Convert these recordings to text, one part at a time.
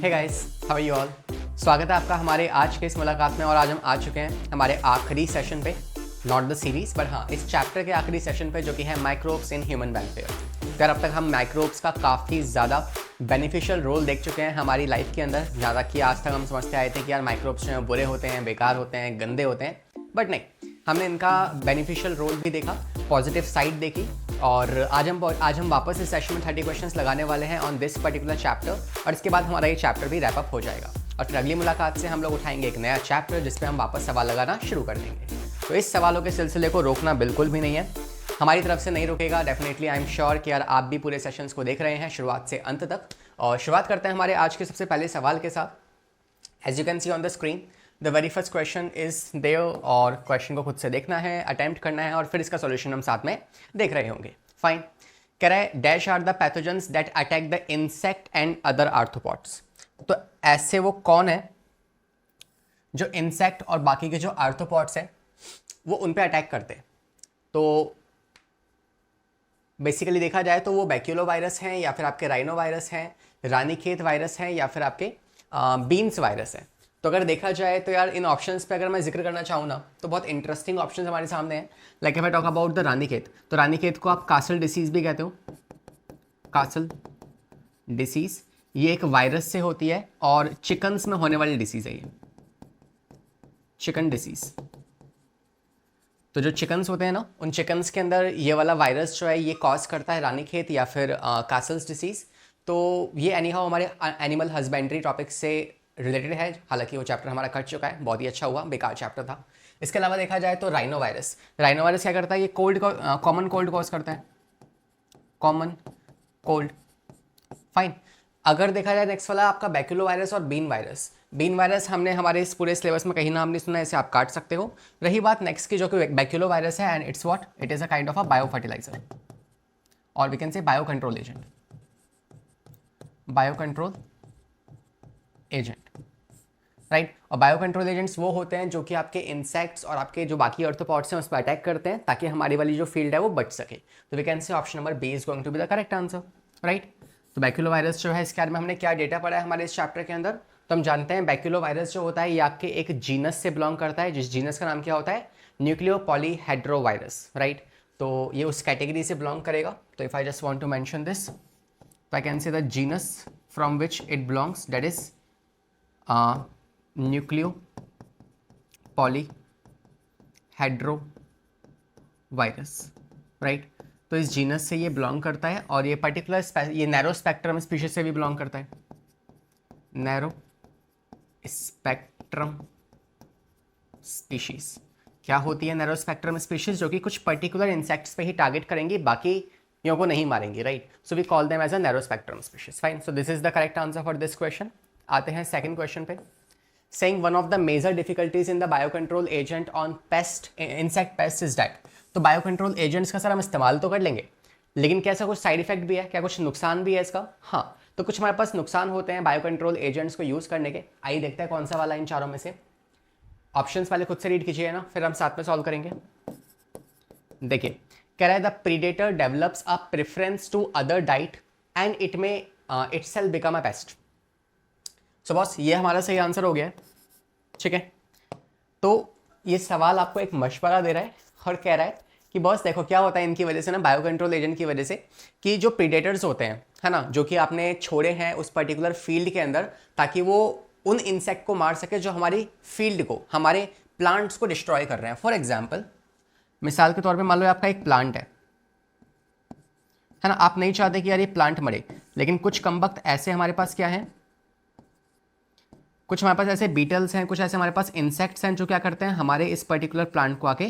Hey guys, how are you all. स्वागत है आपका हमारे आज के इस मुलाकात में। और आज हम आ चुके हैं हमारे आखिरी सेशन पे, नॉट द सीरीज बट हाँ इस चैप्टर के आखिरी सेशन पे, जो कि है माइक्रोब्स इन ह्यूमन वेलफेयर। यार अब तक हम माइक्रोब्स का काफ़ी ज़्यादा बेनिफिशियल रोल देख चुके हैं हमारी लाइफ के अंदर। ज़्यादा कि आज तक हम समझते आए थे कि यार माइक्रोब्स जो हैं बुरे होते हैं, बेकार होते हैं, गंदे होते हैं, बट नहीं, हमने इनका बेनिफिशियल रोल भी देखा, पॉजिटिव साइड देखी। और आज हम वापस इस सेशन में 30 क्वेश्चंस लगाने वाले हैं ऑन दिस पर्टिकुलर चैप्टर, और इसके बाद हमारा ये चैप्टर भी रैप अप हो जाएगा। और फिर अगली मुलाकात से हम लोग उठाएंगे एक नया चैप्टर जिसपे हम वापस सवाल लगाना शुरू कर देंगे। तो इस सवालों के सिलसिले को रोकना बिल्कुल भी नहीं है, हमारी तरफ से नहीं रुकेगा। डेफिनेटली आई एम श्योर कि यार आप भी पूरे सेशंस को देख रहे हैं शुरुआत से अंत तक। और शुरुआत करते हैं हमारे आज के सबसे पहले सवाल के साथ। As you can see on the screen the very first question is there, और क्वेश्चन को खुद से देखना है, अटेम्प्ट करना है, और फिर इसका सॉल्यूशन हम साथ में देख रहे होंगे। फाइन। कह रहा है dash are the pathogens that attack the insect and other arthropods. तो ऐसे वो कौन है जो इंसेक्ट और बाकी के जो आर्थ्रोपॉड्स हैं वो उन पे अटैक करते हैं। तो बेसिकली देखा जाए तो वो बैक्यूलो वायरस हैं, या फिर आपके राइनो वायरस हैं, रानीखेत वायरस हैं, या फिर आपके बीन्स वायरस हैं। तो अगर देखा जाए तो यार इन ऑप्शंस पे अगर मैं जिक्र करना चाहूँ ना, तो बहुत इंटरेस्टिंग ऑप्शंस हमारे सामने हैं। Like if I talk about the Ranikhet, तो रानीखेत को आप कासल डिसीज़ भी कहते हो। कासल डिसीज़ ये एक वायरस से होती है और चिकन्स में होने वाली डिसीज़ है ये, चिकन डिसीज़। तो जो चिकन्स होते हैं ना, उन चिकन्स के अंदर ये वाला वायरस जो है ये कॉज करता है रानीखेत या फिर कासल्स डिसीज़। तो ये एनी हाउ हमारे एनिमल हस्बेंड्री टॉपिक से रिलेटेड है, हालांकि वो चैप्टर हमारा कट चुका है, बहुत ही अच्छा हुआ, बेकार चैप्टर था। इसके अलावा देखा जाए तो राइनो वायरस क्या करता है, ये कोल्ड को कॉमन कोल्ड कॉज करता है, कॉमन कोल्ड। फाइन। अगर देखा जाए नेक्स्ट वाला आपका बैक्यूलो वायरस और बीन वायरस हमने हमारे इस पूरे सिलेबस में कहीं नाम नहीं सुना, इसे आप काट सकते हो। रही बात नेक्स्ट की, जो कि बैक्यूलो वायरस है, and it's what, it is a kind of a bio fertiliser, और we can say bio control agent, bio control agent, right. और बायो कंट्रोल एजेंट्स वो होते हैं जो कि आपके इंसेक्ट्स और आपके जो बाकी आर्थ्रोपॉड्स हैं उस पर अटैक करते हैं, ताकि हमारी वाली जो फील्ड है वो बच सके। तो we can say option number B is going to be the correct answer, right. तो बैक्यूलो वायरस जो है, इसके बारे में हमने क्या डेटा पढ़ा है हमारे इस चैप्टर के अंदर, तो हम जानते हैं बैक्यूलो वायरस जो होता है ये आपके एक जीनस से बिलोंग करता है, जिस जीनस का नाम क्या होता है, न्यूक्लियोपॉलीहेड्रोवायरस, राइट। तो ये उस कैटेगरी से बिलोंग करेगा। तो if I just want to mention this, तो I can say the genus from which it belongs, that is nucleopolyhedrovirus, right. तो इस जीनस से ये बिलोंग करता है, और ये पर्टिकुलर ये नैरो स्पेक्ट्रम स्पीशीज से भी बिलोंग करता है, नैरो स्पेक्ट्रम स्पीशीज। क्या होती है नैरो स्पेक्ट्रम स्पीशीज, जो कि कुछ पर्टिकुलर इंसेक्ट्स पे ही टारगेट करेंगी, बाकी यों को नहीं मारेंगी, right. So we call them as a narrow spectrum species. Fine. So this is the correct answer for this question. आते हैं सेकंड क्वेश्चन पे। Saying one of the major difficulties in the biocontrol agent on insect pests is that, तो biocontrol agents का sir हम इस्तेमाल तो कर लेंगे, लेकिन क्या ऐसा कुछ साइड इफेक्ट भी है, क्या कुछ नुकसान भी है इसका? हाँ, तो कुछ हमारे पास नुकसान होते हैं बायोकंट्रोल एजेंट्स को यूज़ करने के। आइए देखते हैं कौन सा वाला इन चारों में से। ऑप्शंस पहले खुद से रीड कीजिए ना, फिर हम साथ में सॉल्व करेंगे। देखिए, कह रहा है the predator develops a preference to other diet and it में itself become a pest. So boss, ये हमारा सही आंसर हो गया है, ठीक है। तो ये सवाल आपको एक मशवरा दे रहा है और कह रहा है कि बॉस देखो क्या होता है इनकी वजह से ना, बायो कंट्रोल एजेंट की वजह से, कि जो प्रीडेटर्स होते हैं, है ना, जो कि आपने छोड़े हैं उस पर्टिकुलर फील्ड के अंदर, ताकि वो उन इंसेक्ट को मार सके जो हमारी फील्ड को, हमारे प्लांट्स को डिस्ट्रॉय कर रहे हैं। फॉर एग्जाम्पल, मिसाल के तौर पर मान लो आपका एक प्लांट है ना, आप नहीं चाहते कि यार ये प्लांट मरे, लेकिन कुछ कमबख्त ऐसे हमारे पास क्या है, कुछ हमारे पास ऐसे बीटल्स हैं, कुछ ऐसे हमारे पास इंसेक्ट्स हैं जो क्या करते हैं, हमारे इस पर्टिकुलर प्लांट को आके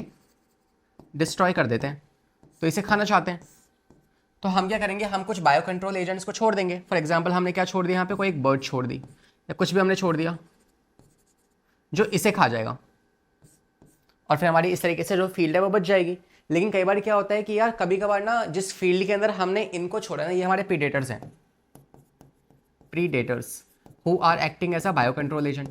डिस्ट्रॉय कर देते हैं, तो इसे खाना चाहते हैं। तो हम क्या करेंगे, हम कुछ बायो कंट्रोल एजेंट्स को छोड़ देंगे। फॉर एग्जांपल, हमने क्या छोड़ दिया, यहाँ पे कोई एक बर्ड छोड़ दी या कुछ भी हमने छोड़ दिया जो इसे खा जाएगा, और फिर हमारी इस तरीके से जो फील्ड है वो बच जाएगी। लेकिन कई बार क्या होता है कि यार कभी कभार ना, जिस फील्ड के अंदर हमने इनको छोड़ा ना, ये हमारे प्रीडेटर्स हैं, predators who are acting as a biocontrol agent,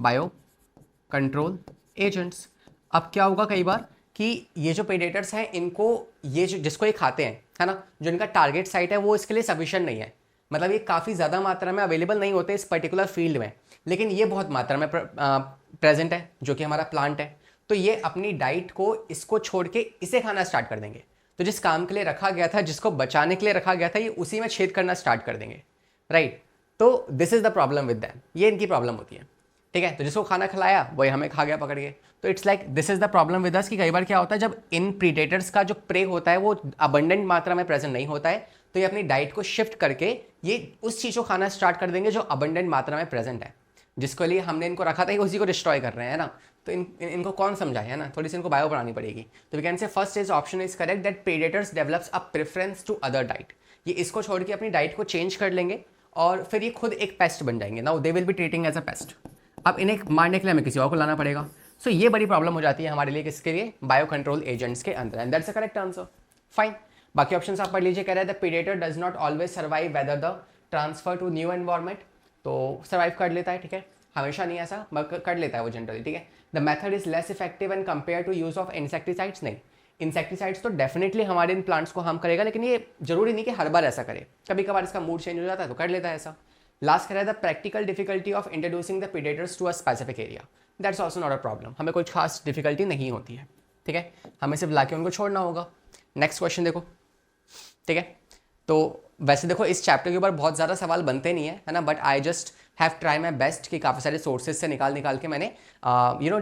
biocontrol agents। अब क्या होगा कई बार कि ये जो प्रेडेटर्स हैं, इनको ये जो जिसको ये खाते हैं, है ना, जो इनका टारगेट साइट है वो इसके लिए सफिशिएंट नहीं है, मतलब ये काफ़ी ज़्यादा मात्रा में अवेलेबल नहीं होते इस पर्टिकुलर फील्ड में, लेकिन ये बहुत मात्रा में प्रेजेंट है जो कि हमारा प्लांट है। तो ये अपनी डाइट को इसको छोड़ के इसे खाना स्टार्ट कर देंगे। तो जिस काम के लिए रखा गया था, जिसको बचाने के लिए रखा गया था, ये उसी में छेद करना स्टार्ट कर देंगे, राइट। तो this is the problem with them, ये इनकी प्रॉब्लम होती है, ठीक है। तो जिसको खाना खिलाया वही हमें खा गया पकड़ के। तो it's like this is the problem with us कि कई बार क्या होता है, जब इन प्रीडेटर्स का जो प्रे होता है वो अबंडेंट मात्रा में प्रेजेंट नहीं होता है, तो ये अपनी डाइट को शिफ्ट करके ये उस चीज़ को खाना स्टार्ट कर देंगे जो अबंडेंट मात्रा में प्रेजेंट है, जिसके लिए हमने इनको रखा था कि उसी को डिस्ट्रॉय कर रहे हैं ना। तो इनको कौन समझाए, है ना, थोड़ी सी इनको बायो बनानी पड़ेगी। तो we can say first is option is correct that predators develops a preference to other diet. ये इसको छोड़ के अपनी डाइट को चेंज कर लेंगे और फिर ये खुद एक पेस्ट बन जाएंगे। Now they will be treating as a pest. अब इन्हें मारने के लिए हमें किसी और को लाना पड़ेगा। सो ये बड़ी प्रॉब्लम हो जाती है हमारे लिए, किसके लिए, बायो कंट्रोल एजेंट्स के अंदर, and that's the correct answer. Fine, बाकी ऑप्शंस आप पढ़ लीजिए। कह रहे हैं the predator does not always survive whether the transfer to new environment. तो सर्वाइव कर लेता है, ठीक है, हमेशा नहीं ऐसा, मगर कर लेता है वो जनरली, ठीक है। The method is less effective and compare to use of insecticides. नहीं, इंसेक्टिसाइड्स तो डेफिनेटली हमारे इन प्लांट्स को हार्म करेगा, लेकिन ये जरूरी नहीं कि हर बार ऐसा करे, कभी कभार इसका मूड चेंज हो जाता है तो कर लेता है ऐसा। लास्ट कह रहा है the practical difficulty of introducing the predators to a specific area. That's also not a problem, हमें कोई खास डिफिकल्टी नहीं होती है, ठीक है, हमें सिर्फ लाके उनको छोड़ना होगा। नेक्स्ट क्वेश्चन देखो, ठीक है। तो वैसे देखो इस चैप्टर के ऊपर बहुत ज़्यादा सवाल बनते नहीं है ना, but I just have try my best कि काफ़ी सारे सोर्सेज से निकाल के मैंने you know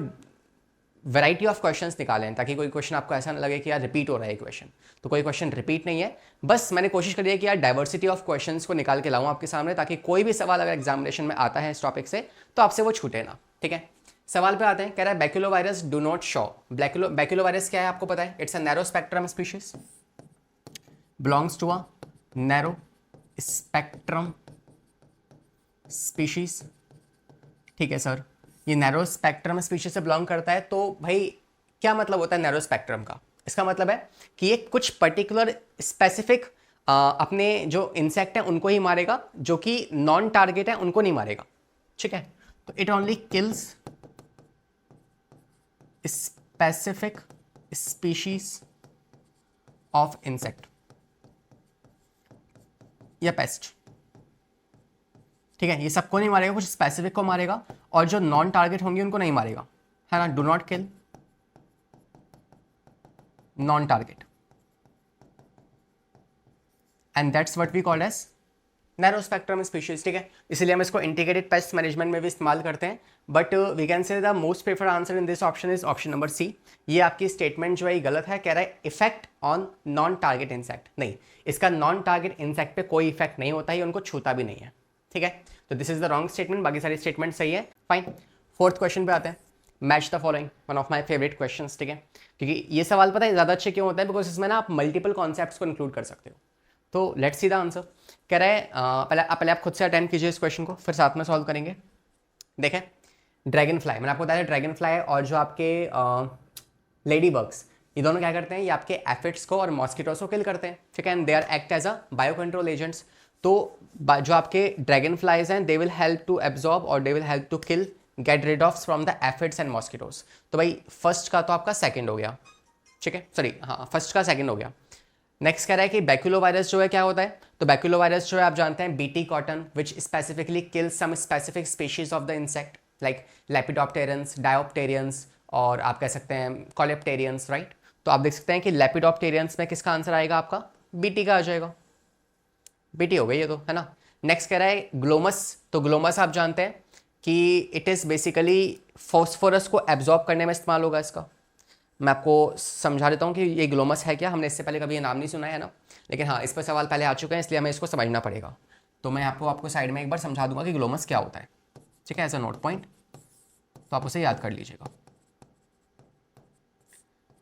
variety of questions निकाले हैं, ताकि कोई क्वेश्चन आपको ऐसा ना लगे कि यार रिपीट हो रहा है क्वेश्चन। तो कोई क्वेश्चन रिपीट नहीं है, बस मैंने कोशिश करी है कि यार डाइवर्सिटी ऑफ क्वेश्चंस को निकाल के लाऊं आपके सामने, ताकि कोई भी सवाल अगर एग्जामिनेशन में आता है इस टॉपिक से तो आपसे वो छूटे ना, ठीक है। सवाल पे आते हैं। कह रहा है baculovirus do not show. Baculovirus क्या है आपको पता है? It's a narrow spectrum species, belongs to a narrow spectrum species, ठीक है सर। ये नैरो स्पेक्ट्रम स्पीशीज से बिलोंग करता है। तो भाई क्या मतलब होता है नैरो स्पेक्ट्रम का? इसका मतलब है कि ये कुछ पर्टिकुलर स्पेसिफिक अपने जो इंसेक्ट हैं उनको ही मारेगा, जो कि नॉन टारगेट है उनको नहीं मारेगा, ठीक है। तो it only kills specific species of insect या पेस्ट, ठीक है। ये सबको नहीं मारेगा, कुछ स्पेसिफिक को मारेगा, और जो नॉन टारगेट होंगे उनको नहीं मारेगा, है ना। Do not kill non target, and that's what we called as narrow spectrum species, ठीक है। इसलिए हम इसको इंटीग्रेटेड पेस्ट मैनेजमेंट में भी इस्तेमाल करते हैं। But we can say the most preferred answer in this option is option number C. ये आपकी स्टेटमेंट जो है गलत है। कह रहा है effect on non target insect. नहीं, इसका नॉन टारगेट इंसेक्ट पे कोई इफेक्ट नहीं होता है, उनको छूता भी नहीं है, ठीक है। तो this is the wrong statement, बाकी सारी स्टेटमेंट सही है। फाइन, फोर्थ क्वेश्चन पे आते हैं। Match the following, one of my favourite question, ठीक है। क्योंकि ये सवाल पता है ज़्यादा अच्छे क्यों होता है? बिकॉज इसमें ना आप मल्टीपल कॉन्सेप्ट्स को इंक्लूड कर सकते हो। तो लेट्स सी द आंसर। कह रहा है पहले आप खुद से अटेम्प्ट कीजिए इस क्वेश्चन को, फिर साथ में सॉल्व करेंगे। देखें, ड्रैगन फ्लाई, मैंने आपको बताया ड्रैगन फ्लाई और जो आपके लेडी बग्स, ये दोनों क्या करते हैं? ये आपके एफिड्स को और मॉस्किटोस को किल करते हैं, ठीक है। And they are act as a bio control agents. तो जो आपके ड्रैगन फ्लाइज हैं, they will help to absorb और they will help to kill, get rid of from the aphids and mosquitoes. तो भाई फर्स्ट का तो आपका सेकंड हो गया, ठीक है, सॉरी हाँ फर्स्ट का सेकंड हो गया। नेक्स्ट कह रहा है कि बैक्यूलोवायरस जो है क्या होता है? तो बैक्यूलोवायरस जो है आप जानते हैं BT cotton, which specifically kill some specific species of the insect like lepidopterans, dipterans, और आप कह सकते हैं कॉलेप्टेरियंस, राइट। तो आप देख सकते हैं कि लेपिडोप्टेरियंस में किसका आंसर आएगा? आपका बीटी का आ जाएगा। बीटी हो गई ये तो, है ना। नेक्स्ट कह रहा है ग्लोमस। तो ग्लोमस आप जानते हैं कि इट इज़ बेसिकली फॉस्फोरस को एब्जॉर्ब करने में इस्तेमाल होगा इसका। मैं आपको समझा देता हूँ कि ये ग्लोमस है क्या। हमने इससे पहले कभी ये नाम नहीं सुना है ना, लेकिन हाँ इस पर सवाल पहले आ चुके हैं, इसलिए हमें इसको समझना पड़ेगा। तो मैं आपको साइड में एक बार समझा दूंगा कि ग्लोमस क्या होता है, ठीक है, एज अ नोट पॉइंट। तो आप उसे याद कर लीजिएगा।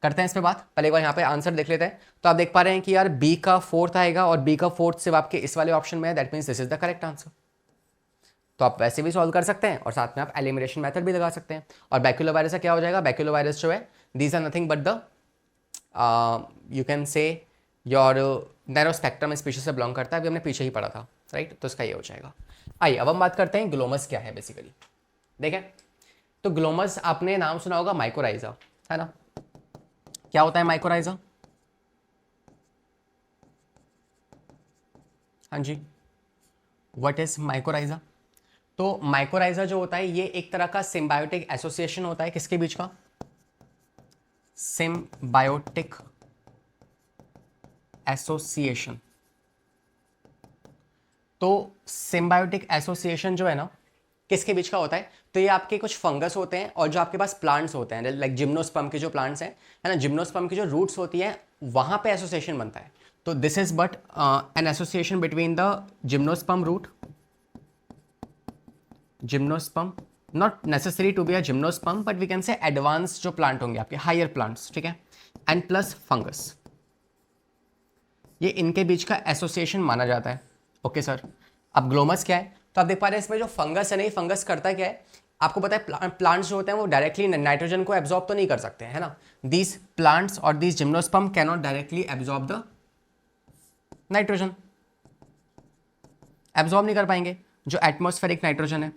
करते हैं इस पे बात। पहले एक बार यहाँ पे आंसर देख लेते हैं। तो आप देख पा रहे हैं कि यार बी का फोर्थ आएगा, और बी का फोर्थ सिर्फ आपके इस वाले ऑप्शन में है, that means this is the correct answer. तो आप वैसे भी सॉल्व कर सकते हैं और साथ में आप एलिमिनेशन मेथड भी लगा सकते हैं। और बैक्यूलोवायरस का क्या हो जाएगा? बैक्यूलोवायरस जो है these are nothing but the you can say your narrow spectrum species से बिलोंग करता है, अभी हमने पीछे ही पढ़ा था, राइट। तो इसका ये हो जाएगा। आइए अब हम बात करते हैं ग्लोमस क्या है बेसिकली। देखें, तो ग्लोमस आपने नाम सुना होगा माइकोराइजा, है ना। क्या होता है माइकोराइजा? हाँ जी, व्हाट इज माइकोराइजा? तो माइकोराइजा जो होता है ये एक तरह का सिम्बायोटिक एसोसिएशन होता है, किसके बीच का? Symbiotic association. तो सिम्बायोटिक एसोसिएशन जो है ना किसके बीच का होता है? तो ये आपके कुछ फंगस होते हैं और जो आपके पास प्लांट्स होते हैं, लाइक जिम्नोस्पर्म के जो प्लांट्स हैं, है ना, जिम्नोस्पर्म की जो रूट्स होती हैं वहां पे एसोसिएशन बनता है। तो this is but an association between the gymnosperm root, gymnosperm, not necessary to be a gymnosperm but we can say advance जो प्लांट होंगे आपके, हायर प्लांट्स, ठीक है, एंड प्लस फंगस, ये इनके बीच का एसोसिएशन माना जाता है। ओके सर, अब ग्लोमस क्या है? तो आप देख पा रहे हैं इसमें जो फंगस है ना, ये फंगस करता क्या है? आपको पता है प्लांट्स जो होते हैं वो डायरेक्टली नाइट्रोजन को एब्जॉर्ब तो नहीं कर सकते हैं, है ना। दीज प्लांट्स और these gymnosperm can not directly absorb the nitrogen, absorb नहीं कर पाएंगे जो एटमॉस्फेरिक नाइट्रोजन है,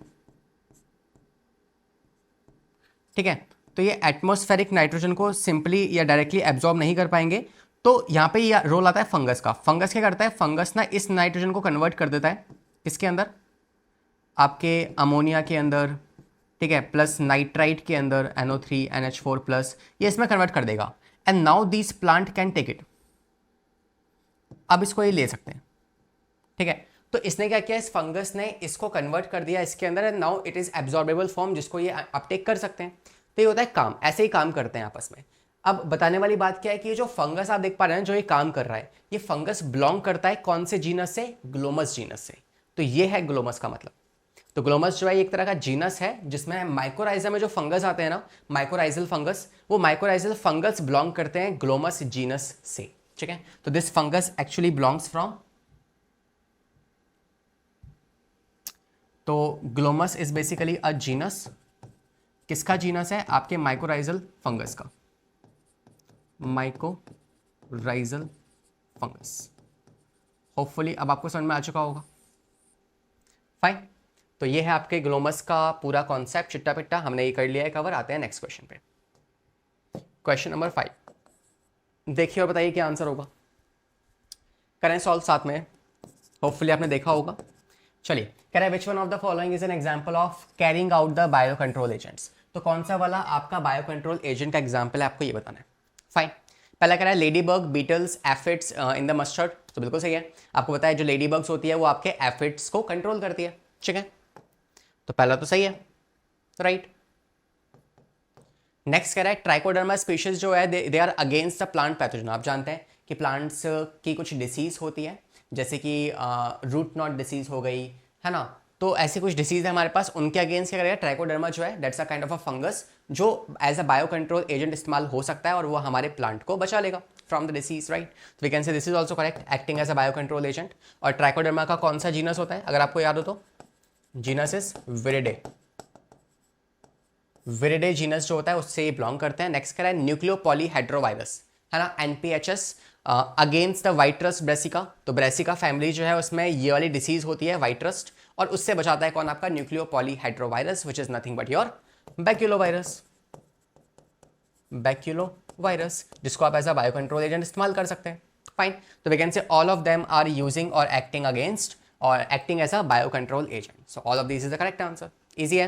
ठीक है। तो ये एटमॉस्फेरिक नाइट्रोजन को सिंपली या डायरेक्टली एब्जॉर्ब नहीं कर पाएंगे। तो यहाँ पे ये रोल आता है फंगस का। फंगस क्या करता है? फंगस ना इस नाइट्रोजन को कन्वर्ट कर देता है किसके अंदर? आपके अमोनिया के अंदर, ठीक है, प्लस नाइट्राइट के अंदर NO3 NH4 प्लस, ये इसमें कन्वर्ट कर देगा। And now this plant can take it, अब इसको ये ले सकते हैं, ठीक है। तो इसने क्या किया? इस फंगस ने इसको कन्वर्ट कर दिया इसके अंदर, and now it is absorbable form जिसको ये अपटेक कर सकते हैं। तो ये होता है काम, ऐसे ही काम करते हैं आपस में। अब बताने वाली बात क्या है कि ये जो फंगस आप देख पा रहे हैं जो ये काम कर रहा है, ये फंगस बिलोंग करता है कौन से जीनस से? ग्लोमस जीनस से। तो ये है ग्लोमस का मतलब। तो ग्लोमस जो है एक तरह का जीनस है जिसमें माइकोराइजा में जो फंगस आते हैं ना, माइकोराइजल फंगस, वो माइकोराइजल फंगस बिलोंग करते हैं ग्लोमस जीनस से, ठीक है। तो this fungus actually belongs from, तो Glomus is basically a genus. किसका जीनस है? आपके माइकोराइजल फंगस का, माइकोराइजल फंगस। होपफुली अब आपको समझ में आ चुका होगा। फाइन, तो ये है आपके ग्लोमस का पूरा कॉन्सेप्ट, चिट्टा पिट्टा हमने ये कर लिया है कवर। आते हैं नेक्स्ट क्वेश्चन पे। क्वेश्चन नंबर 5, देखिए और बताइए क्या आंसर होगा। करें सॉल्व साथ में, होपफुली आपने देखा होगा। चलिए, कह रहा है which one of the following is an example of carrying out the bio control agents. तो कौन सा वाला आपका बायो कंट्रोल एजेंट का एग्जांपल है, आपको ये बताना है। फाइन, पहला कह रहा है lady bug, beetles, aphids in the mustard. तो बिल्कुल सही है, आपको पता है जो लेडी बग्स होती है वो आपके एफिड्स को कंट्रोल करती है, ठीक है। तो पहला तो सही है, राइट। नेक्स्ट कह रहा है ट्राइकोडर्मा स्पीशीज जो है they are against the plant pathogen. आप जानते हैं कि प्लांट्स की कुछ डिसीज होती है, जैसे कि रूट नॉट डिसीज हो गई, है ना। तो ऐसी कुछ डिसीज है हमारे पास, उनके अगेंस्ट क्या करेगा? ट्राइकोडर्मा जो है that's a kind of a fungus जो as a bio control agent इस्तेमाल हो सकता है और वो हमारे प्लांट को बचा लेगा फ्रॉम द डिसीज, राइट। तो we can say this is also correct, acting as a bio control agent. और ट्राइकोडर्मा का कौन सा जीनस होता है अगर आपको याद हो तो? Genus is विरिडे। विरिडे जीनस जो होता है उससे बिलोंग करते हैं। नेक्स्ट कह रहा है न्यूक्लियोपॉलीहेड्रोवायरस, है ना, NPHS against the white rust Brassica. तो ब्रेसिका फैमिली जो है उसमें ये वाली डिसीज होती है व्हाइट रस्ट, और उससे बचाता है कौन? आपका nucleopolyhedrovirus which is nothing but your baculovirus. Baculovirus जिसको आप as a bio control agent इस्तेमाल कर सकते हैं। फाइन, तो we can say all of them are using और एक्टिंग अगेंस्ट और acting as a bio control agent. So all of this is the correct answer. Easy है,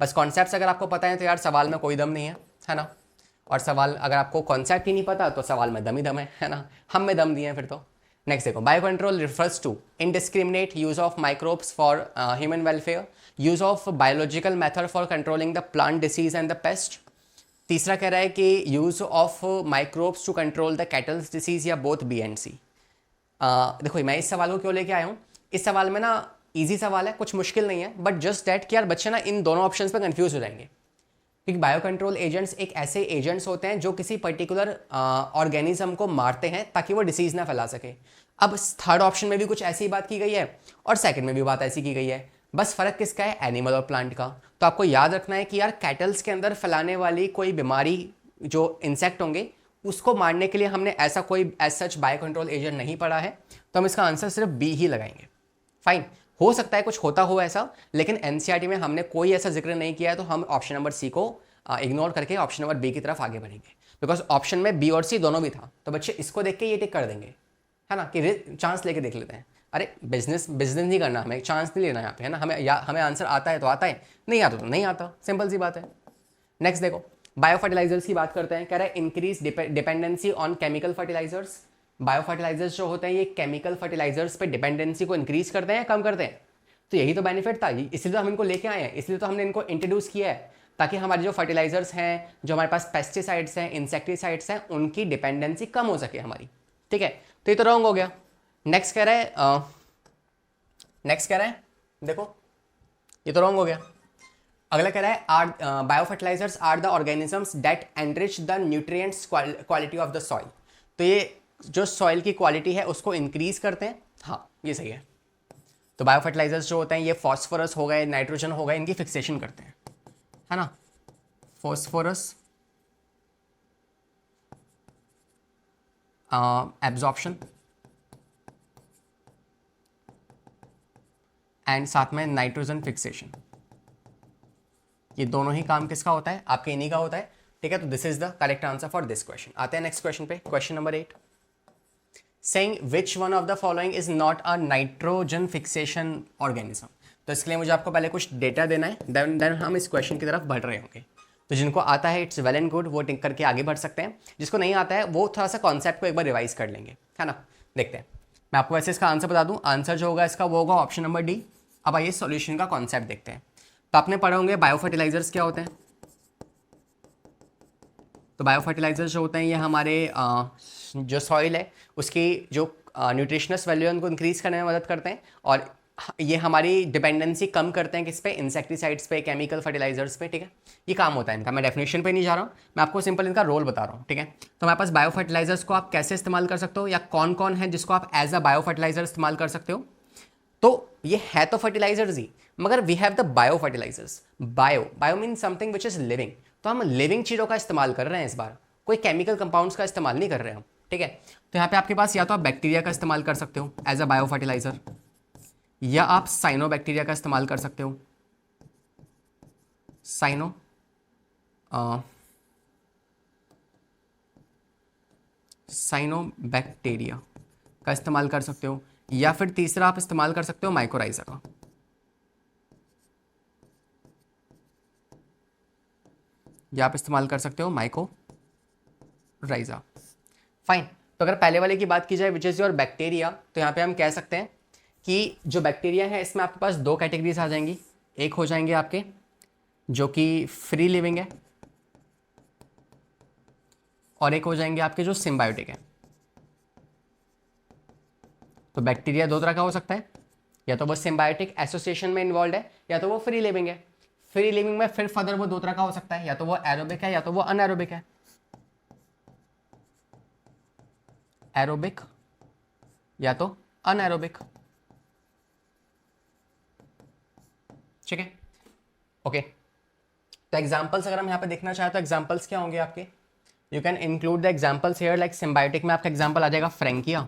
बस concepts अगर आपको पता है तो यार सवाल में कोई दम नहीं है ना। और सवाल अगर आपको कॉन्सेप्ट ही नहीं पता तो सवाल में दम ही दम है ना। हम में दम दिए हैं फिर तो। नेक्स्ट देखो, bio control refers to indiscriminate use of microbes for human welfare, use of biological method for controlling the plant disease and the pest. तीसरा कह रहा है कि use of microbes to control the cattles disease, या both B and C. देखो मैं इस सवाल को क्यों लेके आया हूँ, इस सवाल में ना इजी सवाल है, कुछ मुश्किल नहीं है, बट जस्ट दैट कि यार बच्चे ना इन दोनों ऑप्शंस पे कंफ्यूज हो जाएंगे। क्योंकि बायो कंट्रोल एजेंट्स एक ऐसे एजेंट्स होते हैं जो किसी पर्टिकुलर ऑर्गेनिज्म को मारते हैं ताकि वो डिसीज ना फैला सके। अब थर्ड ऑप्शन में भी कुछ ऐसी बात की गई है और सेकंड में भी बात ऐसी की गई है, बस फर्क किसका है? एनिमल और प्लांट का। तो आपको याद रखना है कि यार कैटल्स के अंदर फैलाने वाली कोई बीमारी जो इंसेक्ट होंगे उसको मारने के लिए हमने ऐसा कोई as such bio control agent नहीं पढ़ा है, तो हम इसका आंसर सिर्फ बी ही लगाएंगे। फाइन, हो सकता है कुछ होता हो ऐसा, लेकिन एनसीईआरटी में हमने कोई ऐसा जिक्र नहीं किया है, तो हम ऑप्शन नंबर सी को इग्नोर करके ऑप्शन नंबर बी की तरफ आगे बढ़ेंगे। बिकॉज ऑप्शन में बी और सी दोनों भी था, तो बच्चे इसको देख के ये टिक कर देंगे, है ना, कि चांस लेके देख लेते हैं। अरे बिजनेस बिजनेस नहीं करना, हमें चांस नहीं लेना यहाँ पे, है ना। हमें आंसर आता है तो आता है, नहीं आता तो नहीं आता, सिंपल सी बात है। नेक्स्ट देखो, बायो फर्टिलाइजर्स की बात करते हैं। कह रहा है increase dependency on chemical fertilizers. Bio fertilizers जो होते हैं ये केमिकल फर्टिलाइजर्स पे डिपेंडेंसी को इंक्रीज करते हैं या कम करते हैं? तो यही तो बेनिफिट था, इसलिए तो हम इनको लेके आए हैं, इसलिए तो हमने इनको इंट्रोड्यूस किया है, ताकि हमारे जो फर्टिलाइजर्स हैं, जो हमारे पास पेस्टिसाइड्स हैं, इंसेक्टिसाइड्स हैं, उनकी डिपेंडेंसी कम हो सके हमारी। ठीक है, तो ये तो रॉन्ग हो गया। नेक्स्ट कह रहा है देखो, ये तो रॉन्ग हो गया। अगला कह रहा है are bio fertilizers are the organisms that enrich the nutrients quality of the soil. तो ये जो सॉइल की क्वालिटी है उसको इंक्रीज करते हैं। हाँ, ये सही है। तो बायो फर्टिलाइजर्स जो होते हैं ये फॉस्फोरस हो गए, नाइट्रोजन हो गए, इनकी फिक्सेशन करते हैं, है ना। फॉस्फोरस एब्जॉर्प्शन एंड साथ में नाइट्रोजन फिक्सेशन, ये दोनों ही काम किसका होता है? आपके इन्हीं का होता है। ठीक है, तो this is the correct answer for this question. आते हैं नेक्स्ट क्वेश्चन पे, question number 8। Saying which one of the following is not a nitrogen fixation organism. तो इसके लिए मुझे आपको पहले कुछ डेटा देना है, देन हम इस क्वेश्चन की तरफ बढ़ रहे होंगे। तो जिनको आता है इट्स वेल एंड गुड, वो टिक करके आगे बढ़ सकते हैं। जिसको नहीं आता है वो थोड़ा सा कॉन्सेप्ट को एक बार रिवाइज कर लेंगे, है ना। देखते हैं, मैं आपको वैसे इसका आंसर बता दूं। आंसर जो होगा इसका वो होगा ऑप्शन नंबर डी। अब आइए सॉल्यूशन का कॉन्सेप्ट देखते हैं। तो आपने पढ़े होंगे बायो फर्टिलाइजर्स क्या होते हैं। तो बायो फर्टिलाइजर्स जो होते हैं ये हमारे जो सॉइल है उसकी जो न्यूट्रिशनस वैल्यू है उनको इंक्रीज करने में मदद करते हैं, और ये हमारी डिपेंडेंसी कम करते हैं किस पे? इंसेक्टिसाइड्स पे, केमिकल फर्टिलाइजर्स पे। ठीक है, ये काम होता है इनका। मैं डेफिनेशन पे नहीं जा रहा हूँ, मैं आपको सिंपल इनका रोल बता रहा हूँ। ठीक है, तो हमारे पास बायो फर्टिलाइजर्स को आप कैसे इस्तेमाल कर सकते हो, या कौन कौन है जिसको आप एज अ बायो फर्टिलाइजर इस्तेमाल कर सकते हो। तो ये है तो फर्टिलाइजर्स ही, मगर we have the bio fertilizers. Bio mean something which is living. तो हम लिविंग चीज़ों का इस्तेमाल कर रहे हैं इस बार, कोई केमिकल कंपाउंड्स का इस्तेमाल नहीं कर रहे हैं हम। ठीक है, तो यहाँ पे आपके पास या तो आप बैक्टीरिया का इस्तेमाल कर सकते हो एज अ बायो फर्टिलाइजर, या आप साइनो बैक्टीरिया का इस्तेमाल कर सकते हो। साइनो बैक्टीरिया का इस्तेमाल कर सकते हो, या फिर तीसरा आप इस्तेमाल कर सकते हो माइकोराइजा का। या आप इस्तेमाल कर सकते हो माइकोराइजा। फाइन। तो अगर पहले वाले की बात की जाए विच इज योर बैक्टीरिया, तो यहाँ पे हम कह सकते हैं कि जो बैक्टीरिया है इसमें आपके पास दो कैटेगरीज आ जाएंगी। एक हो जाएंगे आपके जो कि फ्री लिविंग है, और एक हो जाएंगे आपके जो सिम्बायोटिक है। तो बैक्टीरिया दो तरह का हो सकता है, या तो वो सिम्बायोटिक एसोसिएशन में इन्वॉल्व है, या तो वो फ्री लिविंग है। फ्री लिविंग में फिर फर्दर वो दो तरह का हो सकता है, या तो वो एरोबिक है या तो वो अनएरोबिक है। एरोबिक या तो अनएरोबिक। ठीक है, ओके। तो एग्जांपल्स अगर हम यहाँ पे देखना चाहें तो एग्जांपल्स क्या होंगे आपके? You can include the examples here, like symbiotic में आपका एग्जांपल आ जाएगा फ्रैंकिया,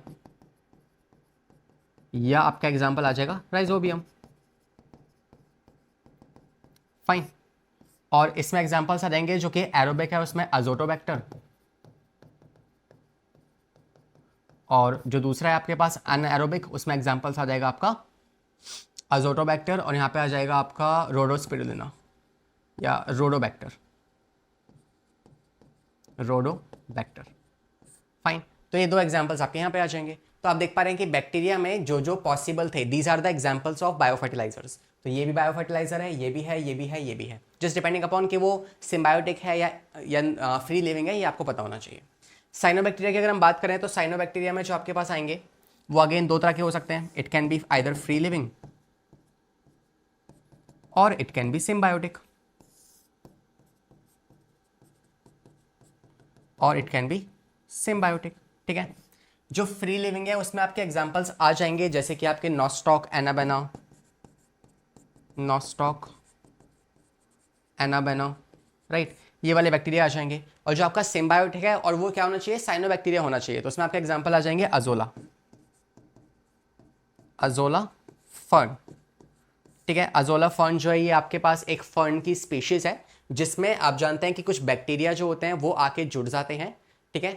या आपका एग्जांपल आ जाएगा राइजोबियम। फाइन। और इसमें एग्जांपल्स आ जाएंगे जो कि एरोबिक है उसमें अजोटोबैक्टर, और जो दूसरा है आपके पास अनएरोबिक, उसमें एग्जांपल्स आ जाएगा आपका अजोटोबैक्टर, और यहाँ पे आ जाएगा आपका रोडोस्पिरुलिना या रोडोबैक्टर। फाइन। तो ये दो एग्जांपल्स आपके यहाँ पे आ जाएंगे। तो आप देख पा रहे हैं कि बैक्टीरिया में जो जो पॉसिबल थे, these are the examples of bio fertilizers. तो ये भी बायो फर्टिलाइजर है, ये भी है, ये भी है, ये भी है, जस्ट डिपेंडिंग अपॉन कि वो सिम्बायोटिक है या फ्री लिविंग है, ये आपको पता होना चाहिए। साइनोबैक्टीरिया की अगर हम बात करें तो साइनोबैक्टीरिया में जो आपके पास आएंगे वो अगेन दो तरह के हो सकते हैं। It can be either free living और इट कैन बी सिम्बायोटिक, और इट कैन बी सिम्बायोटिक। ठीक है, जो फ्री लिविंग है उसमें आपके एग्जांपल्स आ जाएंगे जैसे कि आपके नॉस्टॉक एनाबेना, राइट, ये वाले बैक्टीरिया आ जाएंगे। और जो आपका सिम्बायोटिक है और वो क्या होना चाहिए? साइनोबैक्टीरिया होना चाहिए। तो उसमें आपके एग्जांपल आ जाएंगे अजोला फर्न। ठीक है, अजोला फर्न जो है ये आपके पास एक फर्न की स्पीशीज है जिसमें आप जानते हैं कि कुछ बैक्टीरिया जो होते हैं वो आके जुड़ जाते हैं ठीक है,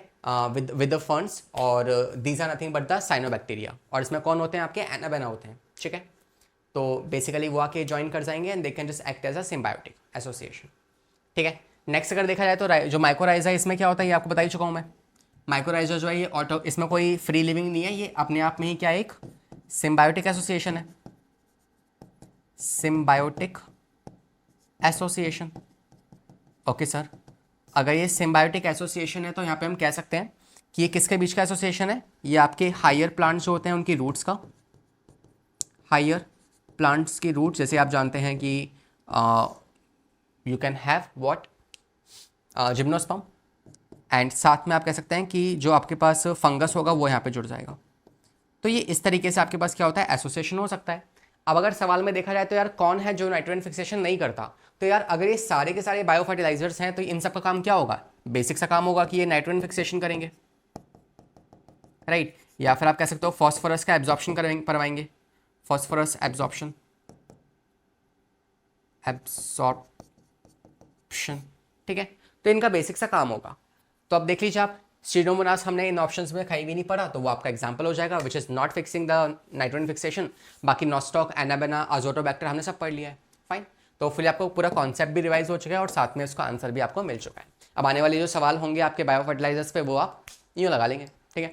विद द फंड्स, और these are nothing but the cyanobacteria, और इसमें कौन होते हैं आपके, एनाबेना होते हैं, ठीक है। तो बेसिकली वो आके ज्वाइन कर जाएंगे and they can just act as a symbiotic association, ठीक है। नेक्स्ट अगर देखा जाए तो जो माइकोराइजा है इसमें क्या होता है, ये आपको बता ही चुका हूँ मैं। माइकोराइजा जो है ये ऑटो, इसमें कोई फ्री लिविंग नहीं है, ये अपने आप में ही क्या एक सिम्बायोटिक एसोसिएशन है, सिम्बायोटिक एसोसिएशन। ओके सर, अगर ये सिम्बायोटिक एसोसिएशन है तो यहाँ पे हम कह सकते हैं कि ये किसके बीच का एसोसिएशन है, ये आपके हायर प्लांट्स जो होते हैं उनकी रूट्स का, हायर प्लांट्स की रूट्स, जैसे आप जानते हैं कि you can have what, gymnosperm, and साथ में आप कह सकते हैं कि जो आपके पास फंगस होगा वो यहाँ पे जुड़ जाएगा। तो ये इस तरीके से आपके पास क्या होता है, एसोसिएशन हो सकता है। अब अगर सवाल में देखा जाए तो यार कौन है जो नाइट्रोजन फिक्सेशन नहीं करता, तो यार अगर ये सारे के सारे बायो फर्टिलाइजर्स हैं तो इन सब का काम क्या होगा, बेसिक सा काम होगा कि ये नाइट्रोजन फिक्सेशन करेंगे, राइट। या फिर आप कह सकते हो फॉस्फोरस का एब्जॉर्प्शन करवाएंगे, फॉस्फोरस एब्जॉर्प्शन, ठीक है। तो इनका बेसिक सा काम होगा। तो अब देख लीजिए आप, स्टीडोमोनास हमने इन ऑप्शंस में कहीं भी नहीं पढ़ा, तो वो आपका एग्जांपल हो जाएगा विच is not fixing the nitrogen fixation. बाकी नॉस्टॉक, एनाबेना, अजोटोबैक्टर हमने सब पढ़ लिया है, फाइन। तो फिर आपको पूरा कॉन्सेप्ट भी रिवाइज हो चुका है और साथ में उसका आंसर भी आपको मिल चुका है। अब आने वाले जो सवाल होंगे आपके बायो फर्टिलाइजर्स पे वो आप यूँ लगा लेंगे, ठीक है।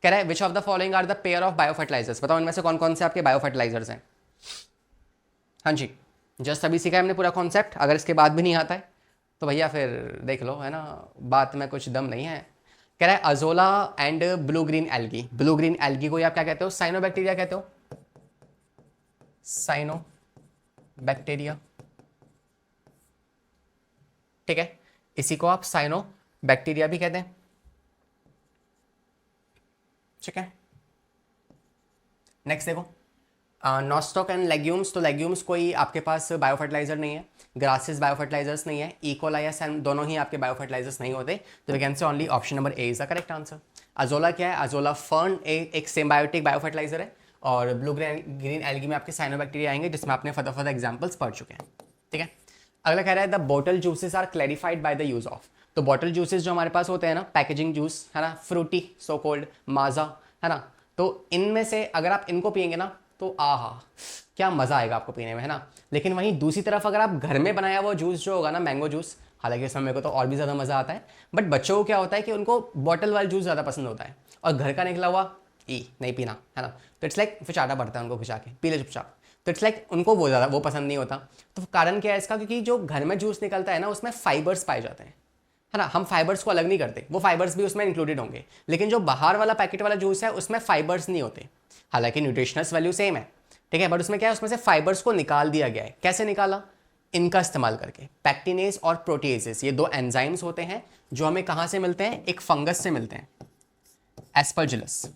कह रहा है which of the following are the pair of bio fertilizers, बताओ इनमें से कौन कौन से आपके बायो फर्टिलाइजर्स हैं। हाँ जी, जस्ट अभी सीखा है हमने पूरा कॉन्सेप्ट, अगर इसके बाद भी नहीं आता है तो भैया फिर देख लो, है ना, बात में कुछ दम नहीं है। कह रहा है azolla and blue green algae, blue green algae को आप क्या कहते हो, साइनोबैक्टीरिया कहते हो, साइनोबैक्टीरिया, ठीक है। इसी को आप साइनोबैक्टीरिया भी कहते हैं, ठीक है। नेक्स्ट देखो, नॉस्टॉक एंड लेग्यूम्स, तो लेग्यूम्स कोई आपके पास बायो फर्टिलाइजर नहीं है, ग्रासेस बायो फर्टिलाइजर्स नहीं है, इकोला या सैम दोनों ही आपके बायो फर्टिलाइजर्स नहीं होते, तो we can say only option number A is the correct answer. Azolla क्या है, अजोला फर्न एक सिम्बायोटिक बायो फर्टिलाइजर है, और ब्लू ग्रीन एल्गी में आपके साइनोबैक्टीरिया आएंगे जिसमें आपने फटाफट एग्जाम्पल्स पढ़ चुके हैं, ठीक है। अगला कह रहा है the bottle juices are clarified by the use of, तो बॉटल जूसेस जो हमारे पास होते हैं ना, पैकेजिंग जूस है ना, फ्रूटी सो कोल्ड, माजा है ना, तो इनमें से अगर आप इनको पियेंगे ना तो आहा क्या मज़ा आएगा आपको पीने में, है ना। लेकिन वहीं दूसरी तरफ अगर आप घर में बनाया हुआ जूस जो होगा ना, मैंगो जूस, हालांकि इसमें मेरे को तो और भी ज़्यादा मज़ा आता है, बट बच्चों को क्या होता है कि उनको बॉटल वाला जूस ज़्यादा पसंद होता है, और घर का निकला हुआ नहीं पीना, है ना। तो इट्स लाइक फिर चाटा पड़ता है उनको खिंचा के, पी ले चुपचाप, तो इट्स लाइक उनको वो ज़्यादा वो पसंद नहीं होता। तो कारण क्या है इसका, क्योंकि जो घर में जूस निकलता है ना उसमें फाइबर्स पाए जाते हैं, है ना। हम फाइबर्स को अलग नहीं करते, वो फाइबर्स भी उसमें इंक्लूडेड होंगे, लेकिन जो बाहर वाला पैकेट वाला जूस है उसमें फाइबर्स नहीं होते, हालांकि न्यूट्रिशनल वैल्यू सेम है, ठीक है, बट उसमें क्या है, उसमें से फाइबर्स को निकाल दिया गया है। कैसे निकाला, इनका इस्तेमाल करके, पैक्टिनेज और प्रोटीएजेस, ये दो एंजाइम्स होते हैं जो हमें कहाँ से मिलते हैं, एक फंगस से मिलते हैं, एस्परजिलस।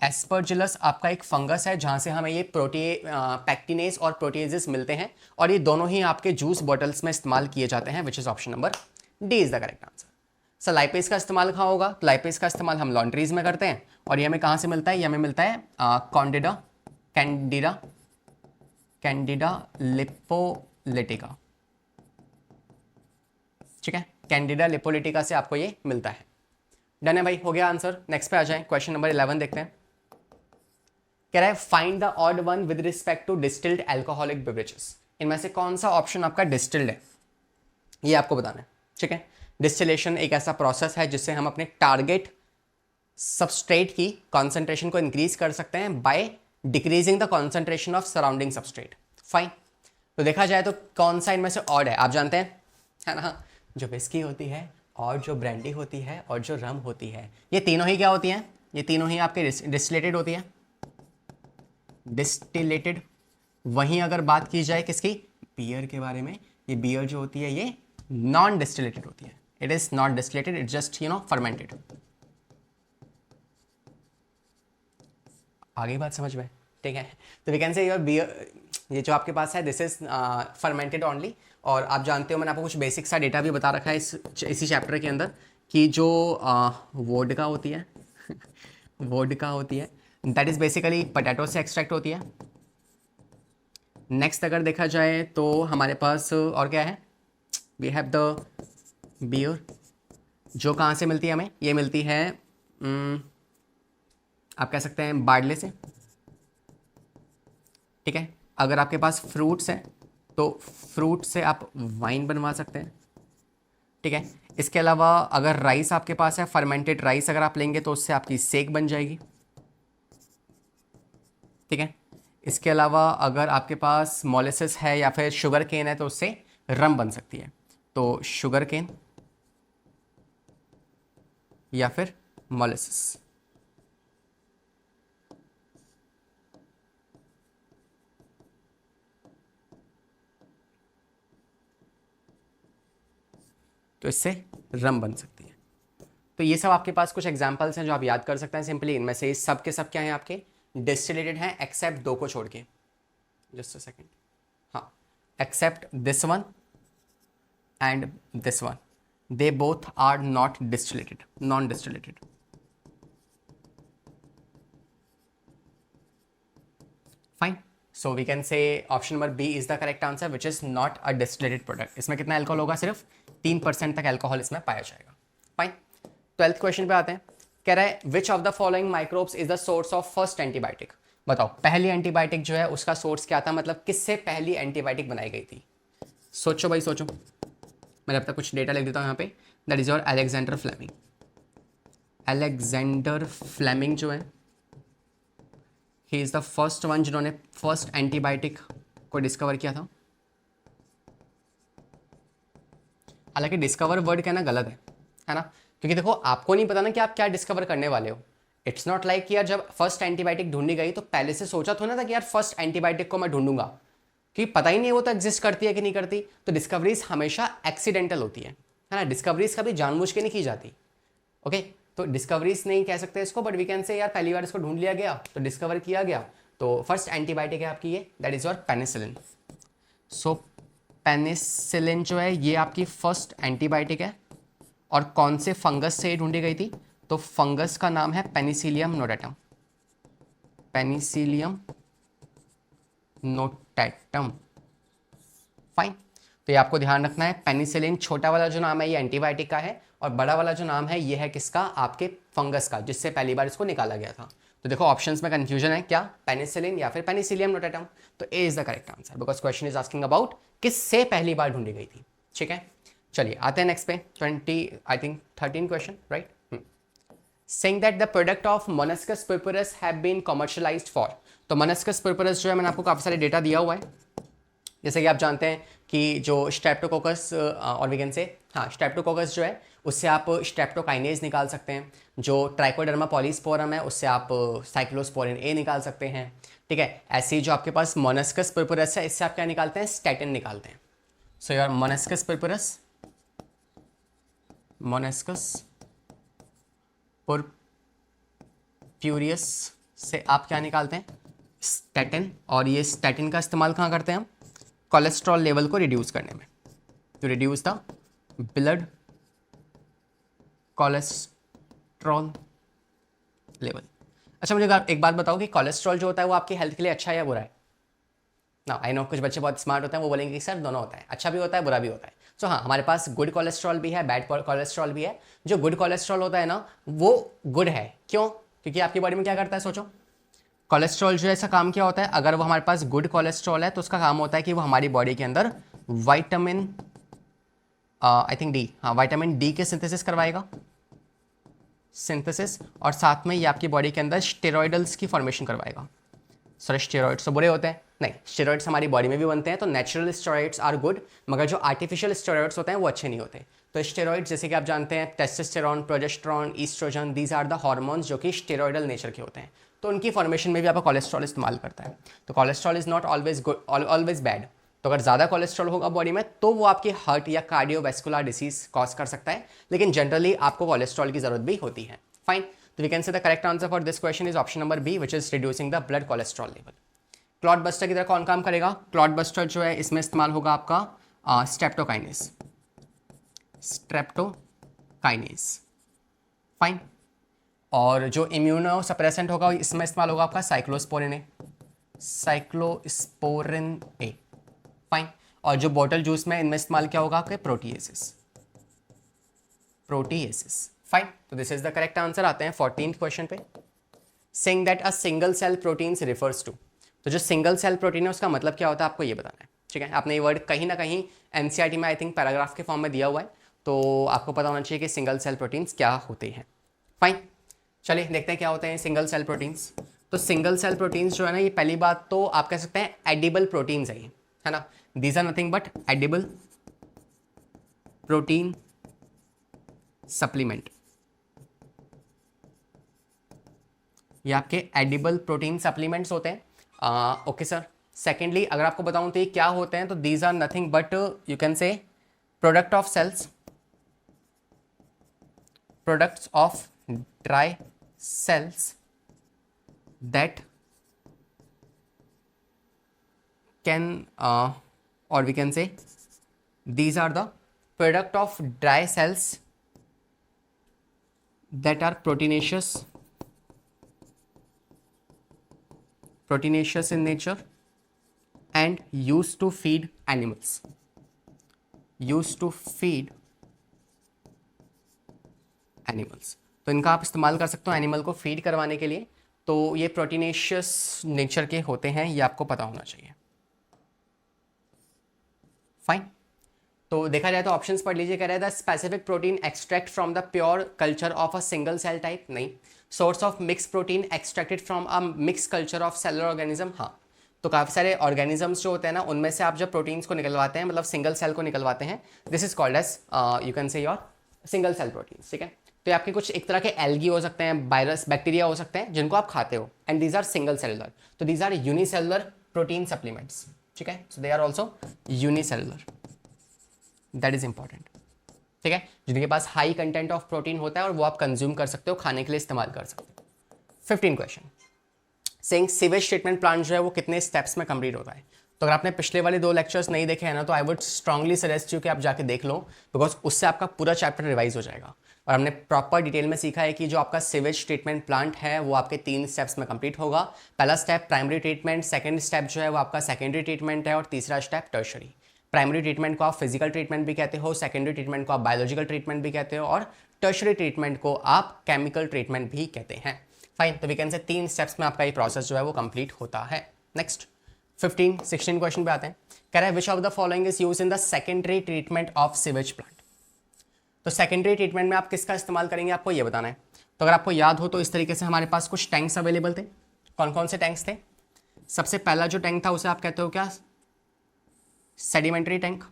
एस्परजिलस आपका एक फंगस है जहाँ से हमें ये पैक्टिनेज और प्रोटीएजेस मिलते हैं, और ये दोनों ही आपके जूस बॉटल्स में इस्तेमाल किए जाते हैं, which is option number D is the correct answer. Sir lipase का इस्तेमाल कहाँ होगा, तो लाइपेज का इस्तेमाल हम लॉन्ड्रीज में करते हैं, और ये हमें कहाँ से मिलता है, ये हमें मिलता है कैंडिडा लिपोलिटिका, ठीक है, कैंडिडा लिपोलिटिका से आपको ये मिलता है। डन है भाई, हो गया आंसर। नेक्स्ट पे आ जाए, क्वेश्चन नंबर 11 देखते हैं। कह रहा है find the odd one with respect to distilled alcoholic beverages, इनमें से कौन सा ऑप्शन आपका डिस्टिल्ड है, ये आपको बताना है, ठीक है। डिस्टिलेशन एक ऐसा प्रोसेस है जिससे हम अपने टारगेट सबस्ट्रेट की कॉन्सेंट्रेशन को इंक्रीज कर सकते हैं by decreasing the concentration of surrounding substrate, fine. तो देखा जाए तो कौन सा इनमें से ऑड है, आप जानते हैं, है ना, जो विस्की होती है और जो ब्रांडी होती है और जो रम होती है, ये तीनों ही क्या होती हैं, ये तीनों ही आपके डिस्टिलेटेड होती है, डिस्टिलेटेड। वहीं अगर बात की जाए किसकी, बियर के बारे में, ये बियर जो होती है ये नॉन डिस्टिलेटेड होती है, it is not distillated, it just fermented. आगे बात समझ में, ठीक है। तो we can say your beer, ये जो आपके पास है दिस इज फर्मेंटेड ओनली, और आप जानते हो मैंने आपको कुछ बेसिक सा डेटा भी बता रखा है इसी चैप्टर के अंदर कि जो वोडका होती है वोडका होती है दैट इज़ बेसिकली पोटैटो से एक्सट्रैक्ट होती है। नेक्स्ट अगर देखा जाए तो हमारे पास और क्या है, वी हैव द बियर जो कहाँ से मिलती है हमें, ये मिलती है आप कह सकते हैं बार्ले से, ठीक है। अगर आपके पास फ्रूट्स हैं तो फ्रूट से आप वाइन बनवा सकते हैं, ठीक है। इसके अलावा अगर राइस आपके पास है, फर्मेंटेड राइस अगर आप लेंगे तो उससे आपकी सेक बन जाएगी, ठीक है। इसके अलावा अगर आपके पास मोलेसिस है या फिर शुगर केन है तो उससे रम बन सकती है, तो शुगर केन या फिर मोलेसिस। तो इससे रम बन सकती है। तो ये सब आपके पास कुछ एग्जांपल्स हैं जो आप याद कर सकते हैं सिंपली। इनमें से सब के सब क्या हैं आपके डिस्टिलेटेड हैं एक्सेप्ट दो को छोड़ के। जस्ट अ सेकेंड, हाँ, except this one and this one, they both are not distillated, non distillated. Fine, so we can say option number B is the correct answer which is not a distillated product. इसमें कितना alcohol होगा, सिर्फ 3% तक alcohol इसमें पाया जाएगा। Fine, 12th question पे आते हैं। कह रहा है which of the following microbes is the source of first antibiotic. बताओ पहली एंटीबायोटिक जो है उसका सोर्स क्या था, मतलब किससे पहली एंटीबायोटिक बनाई गई थी। सोचो भाई सोचो, मैं जब तक कुछ डेटा लिख देता हूँ यहाँ पे। That is your Alexander Fleming. Alexander Fleming जो है he is the first one जिन्होंने फर्स्ट एंटीबायोटिक को डिस्कवर किया था। हालांकि डिस्कवर वर्ड कहना गलत है ना, क्योंकि देखो आपको नहीं पता ना कि आप क्या डिस्कवर करने वाले हो। इट्स नॉट लाइक कि यार जब फर्स्ट एंटीबायोटिक ढूंढी गई तो पहले से सोचा तो ना था कि यार फर्स्ट एंटीबायोटिक को मैं ढूंढूंगा, कि पता ही नहीं वो तो एग्जिस्ट करती है कि नहीं करती। तो डिस्कवरीज हमेशा एक्सीडेंटल होती है ना, डिस्कवरीज कभी जानबूझ के नहीं की जाती। ओके, तो डिस्कवरीज नहीं कह सकते इसको, बट वी कैन से यार पहली बार इसको ढूंढ लिया गया तो डिस्कवर किया गया। तो फर्स्ट एंटीबायोटिक है आपकी ये, that is your penicillin. So penicillin जो है ये आपकी फर्स्ट एंटीबायोटिक है। और कौन से फंगस से ढूंढी गई थी, तो फंगस का नाम है Penicillium notatum. Penicillium notatum, fine. तो ये आपको ध्यान रखना है, पेनिसिलिन छोटा वाला जो नाम है ये एंटीबायोटिक का है, और बड़ा वाला जो नाम है ये है किसका, आपके फंगस का, जिससे पहली बार इसको निकाला गया था। तो देखो ऑप्शंस में कंफ्यूजन है, क्या पेनिसिलिन या फिर पेनिसिलियम नोटाटम। तो A is the correct answer because question is asking about किससे पहली बार ढूंढी गई थी। ठीक है, चलिए आते हैं नेक्स्ट पे 20 I think 13 question right. Saying that the product of Monoscus purpurus have been commercialized for। तो Monoscus purpurus जो है मैंने आपको काफ़ी सारे डेटा दिया हुआ है। जैसे कि आप जानते हैं कि जो स्ट्रेप्टोकोकस और वी कैन से, हाँ स्ट्रेप्टोकोकस जो है उससे आप स्ट्रेप्टोकाइनेज निकाल सकते हैं। जो ट्राइकोडर्मा पॉलीस्पोरम है उससे आप साइक्लोस्पोरिन ए निकाल सकते हैं। ठीक है, ऐसे ही जो आपके पास मोनस्कस पर्पुरस है इससे आप क्या निकालते हैं, स्टैटिन निकालते हैं। सो योर मोनस्कस पर्पुरस, मोनस्कस पर्प्यूरियस से आप क्या निकालते हैं, स्टैटिन। और ये स्टैटिन का इस्तेमाल कहाँ करते हैं हम, कोलेस्ट्रॉल लेवल को रिड्यूस करने में, to reduce the blood cholesterol level. अच्छा मुझे एक बात बताओ कि कोलेस्ट्रॉल जो होता है वो आपकी हेल्थ के लिए अच्छा है या बुरा है। ना आई नो कुछ बच्चे बहुत स्मार्ट होते हैं, वो बोलेंगे कि सर दोनों होता है, अच्छा भी होता है बुरा भी होता है। सो हाँ, हमारे पास गुड कोलेस्ट्रॉल भी है, बैड कोलेस्ट्रॉल भी है। जो गुड कोलेस्ट्रॉल होता है ना वो गुड है, क्यों, क्योंकि आपकी बॉडी में क्या करता है, सोचो कोलेस्ट्रॉल जो ऐसा काम क्या होता है, अगर वो हमारे पास गुड कोलेस्ट्रॉल है तो उसका काम होता है कि वो हमारी बॉडी के अंदर वाइटामिन आई थिंक डी, हाँ वाइटामिन डी के सिंथेसिस करवाएगा, सिंथेसिस, और साथ में ये आपकी बॉडी के अंदर स्टेरॉइडल्स की फॉर्मेशन करवाएगा। सर स्टेरॉइड्स तो बुरे होते हैं, नहीं स्टेरॉइड्स हमारी बॉडी में भी बनते हैं, तो नेचुरल स्टेरॉइड्स आर गुड, मगर जो आर्टिफिशियल स्टेरॉइड्स होते हैं वो अच्छे नहीं होते। तो स्टेरॉइड्स जैसे कि आप जानते हैं testosterone, progesterone, oestrogen, these are the hormones जो कि स्टेरॉइडल नेचर के होते हैं, तो उनकी फॉर्मेशन में भी आपका कोलेस्ट्रॉल इस्तेमाल करता है। तो cholesterol is not always good, always bad. तो अगर ज़्यादा कोलेस्ट्रॉल होगा बॉडी में तो वो आपकी हार्ट या कार्डियोवैस्कुलर डिसीज कॉज कर सकता है, लेकिन जनरली आपको कोलेस्ट्रॉल की जरूरत भी होती है। फाइन, तो we can say the correct answer for this question is option number B which is reducing the blood cholesterol level. Clot buster की तरह कौन काम करेगा, क्लॉट बस्टर जो है इसमें इस्तेमाल होगा आपका स्ट्रेप्टोकाइनेज, स्ट्रेप्टोकाइनेज, फाइन। और जो इम्यूनो सप्रेसेंट होगा इसमें इस्तेमाल होगा आपका साइक्लोस्पोरिन ए, साइक्लोस्पोरिन ए, फाइन। और जो बॉटल जूस में इनमें इस्तेमाल क्या होगा आपके, प्रोटीएसेस, प्रोटीएसिस। फाइन, तो this is the correct answer. आते हैं 14th क्वेश्चन पे। Saying that a single cell proteins refers to, तो जो सिंगल सेल प्रोटीन है उसका मतलब क्या होता है आपको ये बताना है, ठीक है। आपने ये वर्ड कहीं ना कहीं एनसीईआरटी में आई थिंक पैराग्राफ के फॉर्म में दिया हुआ है, तो आपको पता होना चाहिए कि सिंगल सेल प्रोटीन्स क्या होते हैं। फाइन, चलिए देखते हैं क्या होते हैं सिंगल सेल प्रोटीन्स। तो सिंगल सेल प्रोटीन्स जो है ना, ये पहली बात तो आप कह सकते हैं एडिबल प्रोटीन्स है ये, है ना। These are nothing but edible protein supplement, ये आपके एडिबल प्रोटीन सप्लीमेंट्स होते हैं। Okay sir. सेकेंडली अगर आपको बताऊं तो ये क्या होते हैं, तो these are nothing but you can say product of cells, products of dry cells that can or we can say these are the product of dry cells that are proteinaceous in nature and used to feed animals, तो इनका आप इस्तेमाल कर सकते हो animal को feed करवाने के लिए। तो ये प्रोटीनेशियस नेचर के होते हैं, ये आपको पता होना चाहिए। फाइन, तो देखा जाए तो ऑप्शंस पढ़ लीजिए। कह रहा है the specific protein extract from the pure culture of a single cell type, नहीं। Source of mix protein extracted from a mix culture of cellular organism, हाँ। तो काफ़ी सारे ऑर्गेनिजम्स जो होते हैं ना, उनमें से आप जब प्रोटीन्स को निकलवाते हैं, मतलब सिंगल सेल को निकलवाते हैं, this is called as you can say your single cell proteins, ठीक है। तो ये आपके कुछ एक तरह के एल्गी हो सकते हैं, वायरस बैक्टीरिया हो सकते हैं जिनको आप खाते हो, and these are single cellular, तो these are unicellular protein supplements, ठीक है। So they are also unicellular, that is important, ठीक है। जिनके पास हाई कंटेंट ऑफ प्रोटीन होता है और वो आप कंज्यूम कर सकते हो, खाने के लिए इस्तेमाल कर सकते हो। 15 question, saying sewage treatment plant जो है वो कितने स्टेप्स में कंप्लीट होता है। तो अगर आपने पिछले वाले 2 लेक्चर्स नहीं देखे हैं ना, तो I would strongly suggest you कि आप जाके देख लो, बिकॉज उससे आपका पूरा चैप्टर रिवाइज हो जाएगा। और हमने प्रॉपर डिटेल में सीखा है कि जो आपका सीवेज ट्रीटमेंट प्लांट है वो आपके 3 स्टेप्स में कंप्लीट होगा। पहला step primary treatment, second step जो है वो आपका सेकेंडरी ट्रीटमेंट है, और तीसरा स्टेप टर्शरी। प्राइमरी ट्रीटमेंट को आप फिजिकल ट्रीटमेंट भी कहते हो, सेकेंडरी ट्रीटमेंट को आप बायोलॉजिकल ट्रीटमेंट भी कहते हो, और टर्शरी ट्रीटमेंट को आप केमिकल ट्रीटमेंट भी कहते हैं। फाइन, तो वी कैन से 3 स्टेप्स में आपका ये प्रोसेस जो है वो कंप्लीट होता है। नेक्स्ट 16 क्वेश्चन पे आते हैं। कह रहा है which of the following is use in the secondary treatment of sewage plant. तो सेकेंडरी ट्रीटमेंट में आप किसका इस्तेमाल करेंगे, आपको ये बताना है। तो अगर आपको याद हो तो इस तरीके से हमारे पास कुछ टैंक्स अवेलेबल थे। कौन कौन से टैंक्स थे? सबसे पहला जो टैंक था उसे आप कहते हो क्या, सेडिमेंट्री टैंक।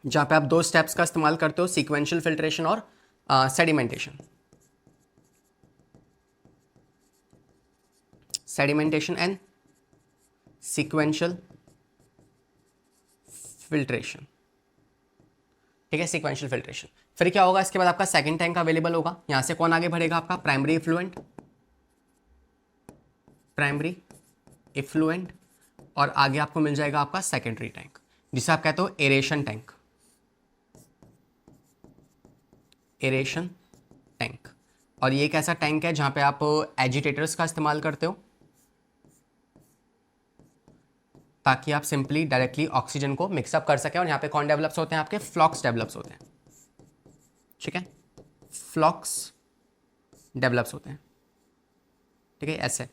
जहां पे आप 2 स्टेप्स का इस्तेमाल करते हो, सीक्वेंशियल फिल्ट्रेशन और sedimentation. Sedimentation and sequential filtration, ठीक है, सीक्वेंशियल फिल्ट्रेशन। फिर क्या होगा, इसके बाद आपका सेकंड टैंक अवेलेबल होगा। यहां से कौन आगे बढ़ेगा, आपका प्राइमरी इफ्लुएंट, और आगे आपको मिल जाएगा आपका सेकेंडरी टैंक, जिसे आप कहते हो एरेशन टैंक। और ये एक ऐसा टैंक है जहां पे आप एजिटेटर्स का इस्तेमाल करते हो ताकि आप सिंपली डायरेक्टली ऑक्सीजन को मिक्सअप कर सकें। और यहाँ पे कौन डेवलप्स होते हैं, आपके फ्लॉक्स डेवलप्स होते हैं, ठीक है, फ्लॉक्स डेवलप्स होते हैं, ठीक है, ऐसे।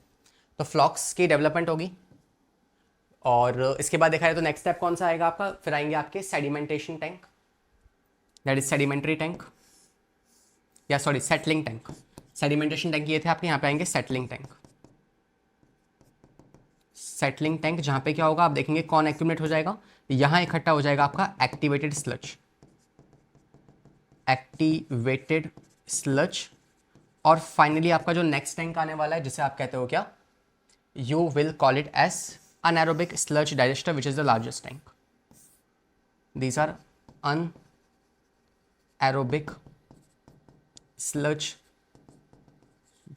तो फ्लॉक्स की डेवलपमेंट होगी, और इसके बाद देखा जाए तो नेक्स्ट स्टेप कौन सा आएगा आपका, फिर आएंगे आपके sedimentation tank, that is sedimentary tank, या sorry settling tank. Sedimentation tank ये थे आपके, यहाँ पे आएंगे सेटलिंग टैंक, जहां पे क्या होगा आप देखेंगे कौन एक्यूमुलेट हो जाएगा, यहां इकट्ठा हो जाएगा आपका एक्टिवेटेड स्लज। और फाइनली आपका जो नेक्स्ट टैंक आने वाला है, जिसे आप कहते हो क्या, you will call it as anaerobic sludge digester, which is the largest tank. These are anaerobic sludge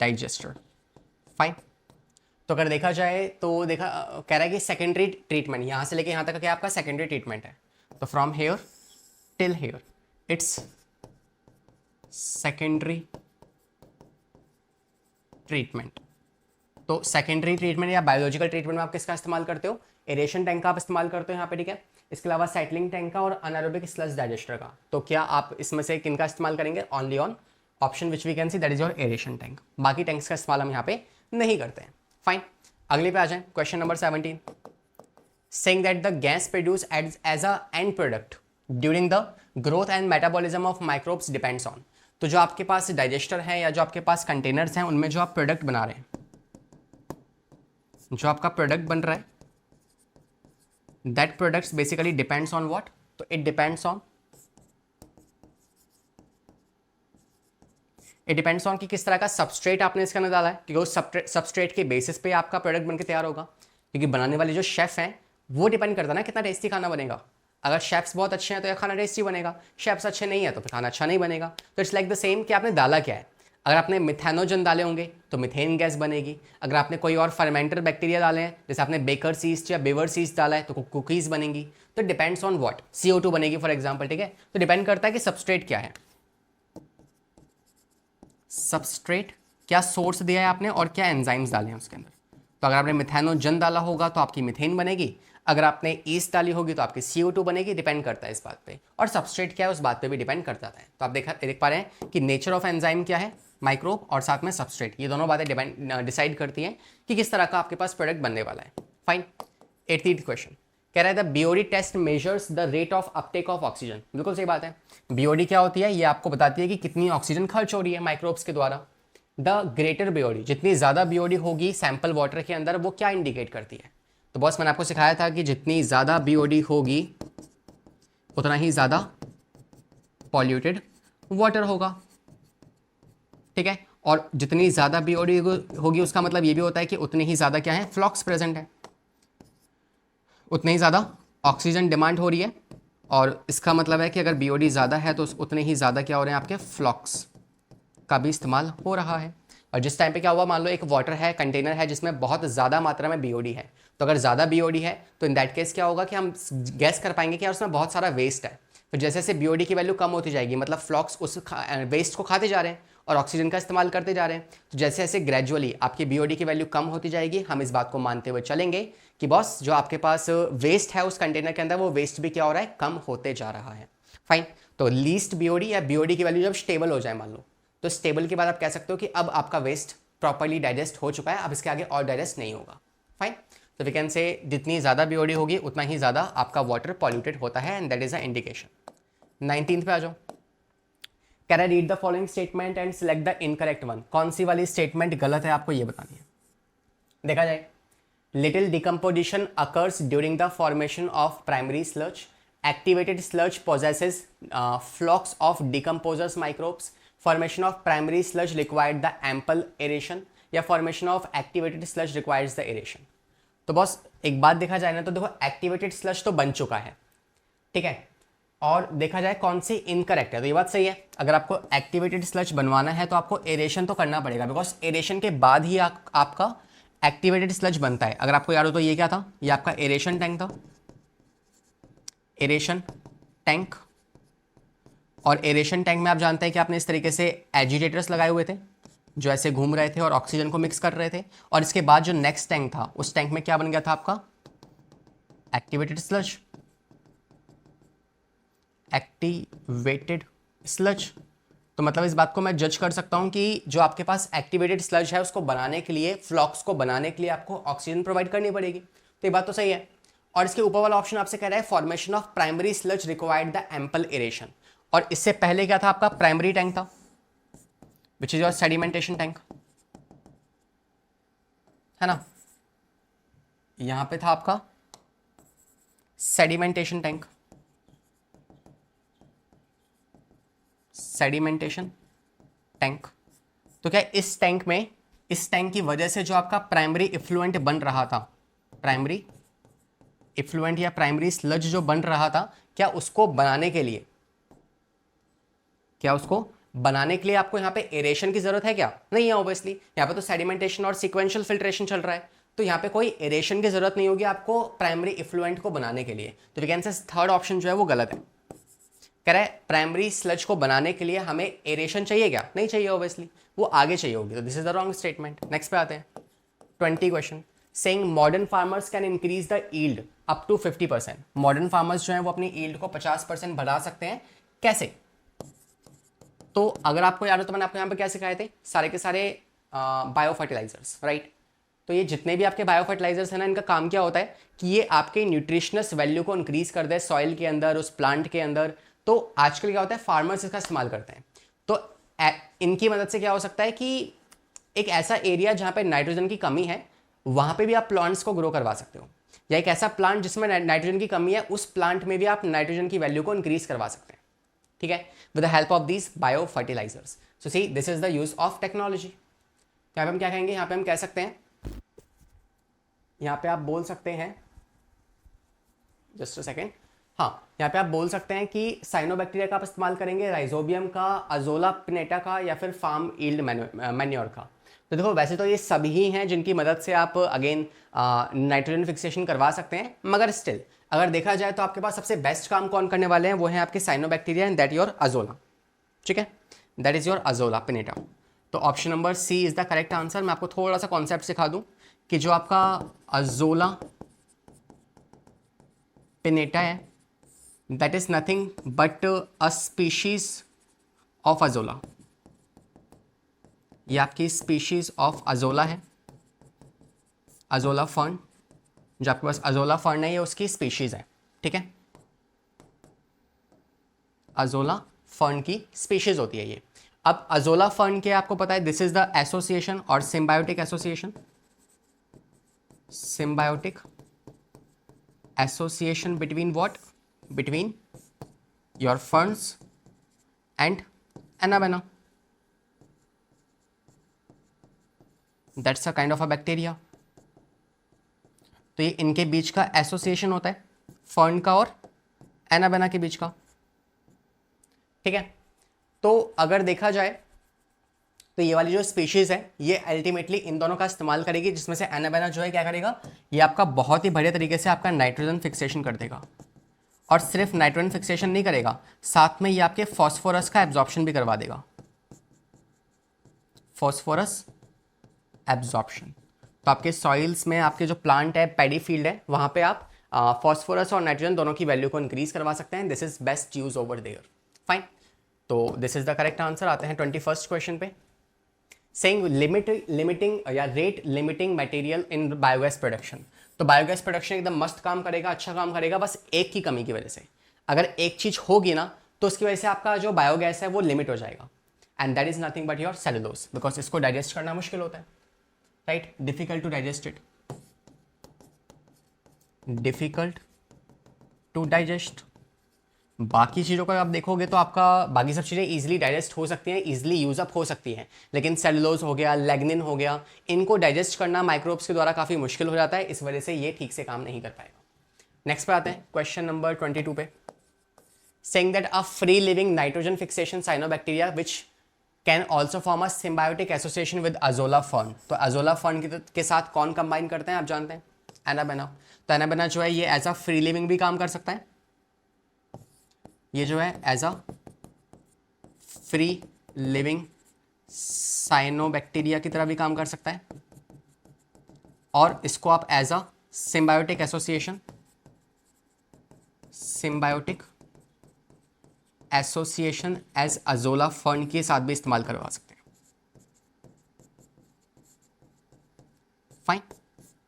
digester. Fine. तो अगर देखा जाए तो कह रहा है कि सेकेंडरी ट्रीटमेंट, यहां से लेके यहां तक क्या आपका सेकेंडरी ट्रीटमेंट है। तो from here till here it's secondary treatment, तो सेकेंडरी ट्रीटमेंट या बायोलॉजिकल ट्रीटमेंट में आप किसका इस्तेमाल करते हो? एरेशन टैंक का आप इस्तेमाल करते हो यहाँ पे, ठीक है। इसके अलावा सेटलिंग टैंक का और अनारोबिक स्लज डाइजेस्टर का। तो क्या आप इसमें से किन का इस्तेमाल करेंगे? Only on option which we can see, that is your aeration tank. बाकी टैंक्स का इस्तेमाल हम यहाँ पे नहीं करते हैं। फाइन, अगले पे आ जाए। Question number 17, saying that the gas produced as a end product during the growth and metabolism of microbes depends on। तो जो आपके पास डाइजेस्टर है या जो आपके पास कंटेनर्स हैं उनमें जो आप प्रोडक्ट बना रहे हैं, जो आपका प्रोडक्ट बन रहा है, that products basically depends on what? तो इट डिपेंड्स ऑन कि किस तरह का सबस्ट्रेट आपने इसके अंदर डाला है, क्योंकि उस सबस्ट्रेट के बेसिस पे आपका प्रोडक्ट बनकर तैयार होगा। क्योंकि बनाने वाले जो शेफ हैं वो डिपेंड करता है ना कितना टेस्टी खाना बनेगा। अगर शेफ्स बहुत अच्छे हैं तो यह खाना टेस्टी बनेगा, शेफ्स अच्छे नहीं है तो फिर खाना अच्छा नहीं बनेगा। तो इट्स लाइक द सेम कि आपने डाला क्या है। अगर आपने मिथेनोजन डाले होंगे तो मिथेन गैस बनेगी। अगर आपने कोई और फर्मेंटर बैक्टीरिया डाले हैं, जैसे आपने बेकर सीस्ट या बेवर सीस्ट डाला है, तो कुकीज़ बनेंगी। तो डिपेंड्स ऑन व्हाट? CO2 बनेगी फॉर एग्जाम्पल, ठीक है। तो डिपेंड करता है कि सबस्ट्रेट क्या है, सबस्ट्रेट क्या सोर्स दिया है आपने और क्या एंजाइम्स डाले हैं उसके अंदर। तो अगर आपने मिथेनोजन डाला होगा तो आपकी मिथेन बनेगी, अगर आपने ईस्ट डाली होगी तो आपकी CO2 बनेगी। डिपेंड करता है इस बात पे, और सबस्ट्रेट क्या है उस बात पे भी डिपेंड करता है। तो आप देख पा रहे हैं कि नेचर ऑफ एंजाइम क्या है, माइक्रोब, और साथ में सबस्ट्रेट, ये दोनों बातें डिसाइड करती हैं कि किस तरह का आपके पास प्रोडक्ट बनने वाला है। फाइन, 8th क्वेश्चन कह रहा है the BOD test measures the rate of uptake of oxygen. बिल्कुल सही बात है। BOD क्या होती है? ये आपको बताती है कि कितनी ऑक्सीजन खर्च हो रही है माइक्रोब्स के द्वारा। द ग्रेटर BOD, जितनी ज़्यादा BOD होगी सैंपल वाटर के अंदर, वो क्या इंडिकेट करती है? तो बॉस मैंने आपको सिखाया था कि जितनी ज़्यादा BOD होगी उतना ही ज़्यादा पॉल्यूटेड वाटर होगा, ठीक है। और जितनी ज़्यादा BOD होगी उसका मतलब ये भी होता है कि उतनी ही ज़्यादा क्या है, फ्लॉक्स प्रेजेंट है, उतनी ही ज़्यादा ऑक्सीजन डिमांड हो रही है। और इसका मतलब है कि अगर BOD ज़्यादा है तो उतने ही ज़्यादा क्या हो रहे हैं, आपके फ्लॉक्स का भी इस्तेमाल हो रहा है। और जिस टाइम पे क्या हुआ, मान लो एक वाटर है, कंटेनर है जिसमें बहुत ज़्यादा मात्रा में BOD है, तो अगर ज़्यादा BOD है तो इन दैट केस क्या होगा कि हम गैस कर पाएंगे कि यार उसमें बहुत सारा वेस्ट है। फिर जैसे जैसे BOD की वैल्यू कम होती जाएगी, मतलब फ्लॉक्स उस वेस्ट को खाते जा रहे हैं और ऑक्सीजन का इस्तेमाल करते जा रहे हैं, तो जैसे जैसे ग्रेजुअली आपकी BOD की वैल्यू कम होती जाएगी, हम इस बात को मानते हुए चलेंगे कि बॉस जो आपके पास वेस्ट है उस कंटेनर के अंदर, वो वेस्ट भी क्या हो रहा है, कम होते जा रहा है। फाइन, तो लीस्ट BOD या BOD की वैल्यू जब स्टेबल हो जाए मान लो, तो स्टेबल के बाद आप कह सकते हो कि अब आपका वेस्ट प्रॉपर्ली डाइजेस्ट हो चुका है, अब इसके आगे और डाइजेस्ट नहीं होगा। फाइन, तो वी कैन से जितनी ज़्यादा BOD होगी उतना ही ज़्यादा आपका वाटर पॉल्यूटेड होता है, and that is a indication. 19th पे आ जाओ। Can I read the following statement and select the incorrect one. कौन सी वाली स्टेटमेंट गलत है आपको ये बतानी है। देखा जाए, little decomposition occurs during the formation of primary sludge, activated sludge possesses flocs of decomposers microbes, formation of primary sludge required the ample aeration, या formation of activated sludge requires the aeration. तो boss एक बात देखा जाए ना, तो देखो activated sludge तो बन चुका है, ठीक है, और देखा जाए कौन सी इनकरेक्ट है, तो ये बात सही है। अगर आपको एक्टिवेटेड स्लज बनवाना है तो आपको एरेशन तो करना पड़ेगा, बिकॉज एरेशन के बाद ही आपका एक्टिवेटेड स्लज बनता है। अगर आपको याद हो तो ये क्या था, ये आपका एरेशन टैंक था, एरेशन टैंक। और एरेशन टैंक में आप जानते हैं कि आपने इस तरीके से एजिटेटर्स लगाए हुए थे जो ऐसे घूम रहे थे और ऑक्सीजन को मिक्स कर रहे थे। और इसके बाद जो नेक्स्ट टैंक था, उस टैंक में क्या बन गया था आपका, एक्टिवेटेड स्लज, एक्टिवेटेड स्लज। तो मतलब इस बात को मैं जज कर सकता हूं कि जो आपके पास एक्टिवेटेड स्लज है उसको बनाने के लिए, फ्लॉक्स को बनाने के लिए आपको ऑक्सीजन प्रोवाइड करनी पड़ेगी। तो ये बात तो सही है। और इसके ऊपर वाला ऑप्शन आपसे कह रहा है formation of primary sludge required the ample aeration. और इससे पहले क्या था, आपका प्राइमरी टैंक था विच इज योर सेडिमेंटेशन टैंक, है ना। यहां पे था आपका सेडिमेंटेशन टैंक, सेडिमेंटेशन टैंक। तो क्या इस टैंक में, इस टैंक की वजह से जो आपका प्राइमरी इफ्लुएंट बन रहा था, प्राइमरी इफ्लुएंट या प्राइमरी स्लज जो बन रहा था, क्या उसको बनाने के लिए, क्या उसको बनाने के लिए आपको यहाँ पे एरेशन की जरूरत है क्या? नहीं है ऑब्वियसली। यहाँ पे तो सेडिमेंटेशन और सीक्वेंशियल फिल्ट्रेशन चल रहा है, तो यहाँ पे कोई एरेशन की जरूरत नहीं होगी आपको प्राइमरी इफ्लुएंट को बनाने के लिए। तो we can say third option जो है वो गलत है। कह रहा है प्राइमरी स्लज को बनाने के लिए हमें एरेशन चाहिए क्या? नहीं चाहिए ऑब्वियसली, वो आगे चाहिए होगी। तो this is the wrong statement. Next पे आते हैं। 20 question saying modern farmers can increase the yield up to 50%। Modern farmers जो हैं वो अपनी यील्ड को 50% बढ़ा सकते हैं, कैसे? तो अगर आपको याद हो तो मैंने आपको यहाँ पे क्या सिखाए थे, सारे के सारे बायो फर्टिलाइजर्स, राइट। तो ये जितने भी आपके बायो फर्टिलाइजर्स हैं ना, इनका काम क्या होता है कि ये आपके न्यूट्रिशनस वैल्यू को इंक्रीज कर दे सॉइल के अंदर, उस प्लांट के अंदर। तो आजकल क्या होता है, फार्मर्स इसका इस्तेमाल करते हैं। तो इनकी मदद से क्या हो सकता है कि एक ऐसा एरिया जहाँ पे नाइट्रोजन की कमी है, वहाँ पे भी आप प्लांट्स को ग्रो करवा सकते हो, या एक ऐसा प्लांट जिसमें नाइट्रोजन की कमी है, उस प्लांट में भी आप नाइट्रोजन की वैल्यू को इंक्रीज करवा सकते हैं, ठीक है, with the help of these bio fertilizers. So see this is the use of technology. यहाँ पे हम क्या कहेंगे, यहाँ पे हम कह सकते हैं, यहाँ पे आप बोल सकते हैं, जस्ट अ सेकेंड, हाँ, यहाँ पे आप बोल सकते हैं कि साइनोबैक्टीरिया का आप इस्तेमाल करेंगे, राइजोबियम का, अजोला पिनेटा का, या फिर फार्म यील्ड मैन्योर का। तो देखो वैसे तो ये सभी ही हैं जिनकी मदद से आप अगेन नाइट्रोजन फिक्सेशन करवा सकते हैं, मगर स्टिल अगर देखा जाए तो आपके पास सबसे बेस्ट काम कौन करने वाले हैं, वो है आपके cyanobacteria and that your azolla, ठीक है, that is your azolla pinnata. तो option number C is the correct answer. मैं आपको थोड़ा सा कॉन्सेप्ट सिखा दूं कि जो आपका अजोला पिनेटा है, that is nothing but a species of azolla. ये आपकी स्पीशीज ऑफ अजोला है, अजोला फर्न, जो आपके पास अजोला फर्न है ये उसकी स्पीशीज है, ठीक है, अजोला फर्न की स्पीशीज होती है ये। अब अजोला फर्न के आपको पता है दिस इज द एसोसिएशन और symbiotic association, symbiotic association between what, between your ferns and Anabaena. That's a kind of a bacteria. तो ये इनके बीच का एसोसिएशन होता है, फर्न का और एनाबेना के बीच का, ठीक है। तो अगर देखा जाए तो ये वाली जो स्पीशीज है ये अल्टीमेटली इन दोनों का इस्तेमाल करेगी, जिसमें से एनाबेना जो है क्या करेगा, ये आपका बहुत ही बढ़िया तरीके से आपका नाइट्रोजन फिक्सेशन कर देगा, और सिर्फ नाइट्रोजन फिक्सेशन नहीं करेगा, साथ में ये आपके फॉस्फोरस का एब्जॉर्प्शन भी करवा देगा, फॉस्फोरस एब्जॉर्प्शन। तो आपके सॉइल्स में आपके जो प्लांट है, पैडी फील्ड है, वहाँ पे आप फॉस्फोरस और नाइट्रोजन दोनों की वैल्यू को इंक्रीज करवा सकते हैं। This is best use over there, fine. तो this is the correct answer. आते हैं 21st क्वेश्चन पे। saying limiting या rate limiting material in biogas production। तो बायोगैस प्रोडक्शन एकदम मस्त काम करेगा, अच्छा काम करेगा, बस एक की कमी की वजह से। अगर एक चीज होगी ना तो उसकी वजह से आपका जो बायोगैस है वो लिमिट हो जाएगा, and that is nothing but your cellulose, because इसको डाइजेस्ट करना मुश्किल होता है, right, difficult to digest it, difficult to digest. बाकी चीज़ों का आप देखोगे तो आपका बाकी सब चीज़ें इजीली डाइजेस्ट हो सकती हैं, इजीली यूज अप हो सकती हैं, लेकिन सेलुलोज हो गया, लेग्निन हो गया, इनको डाइजेस्ट करना माइक्रोब्स के द्वारा काफ़ी मुश्किल हो जाता है, इस वजह से ये ठीक से काम नहीं कर पाएगा। नेक्स्ट पे आते हैं क्वेश्चन नंबर 22 पे। Saying that a free living nitrogen fixation cyanobacteria which can also form a symbiotic association with azolla fern. तो अजोला फर्न के साथ कौन कंबाइन करते हैं आप जानते हैं, एनाबेना। तो एनाबेना जो है ये एज अ फ्री लिविंग भी काम कर सकता है, ये जो है as a free living cyanobacteria की तरह भी काम कर सकता है, और इसको आप as a symbiotic association, symbiotic association as azolla fern के साथ भी इस्तेमाल करवा सकते हैं, फाइन।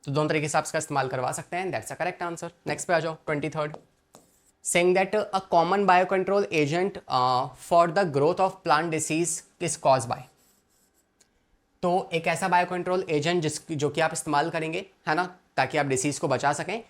तो दोनों तरीके से आप इसका इस्तेमाल करवा सकते हैं, that's a correct answer. Next पे आ जाओ 23rd। saying that a common biocontrol agent for the growth of plant disease is caused by। तो एक ऐसा बायोकंट्रोल एजेंट जो कि आप इस्तेमाल करेंगे, है ना, ताकि आप डिसीज को बचा सकें,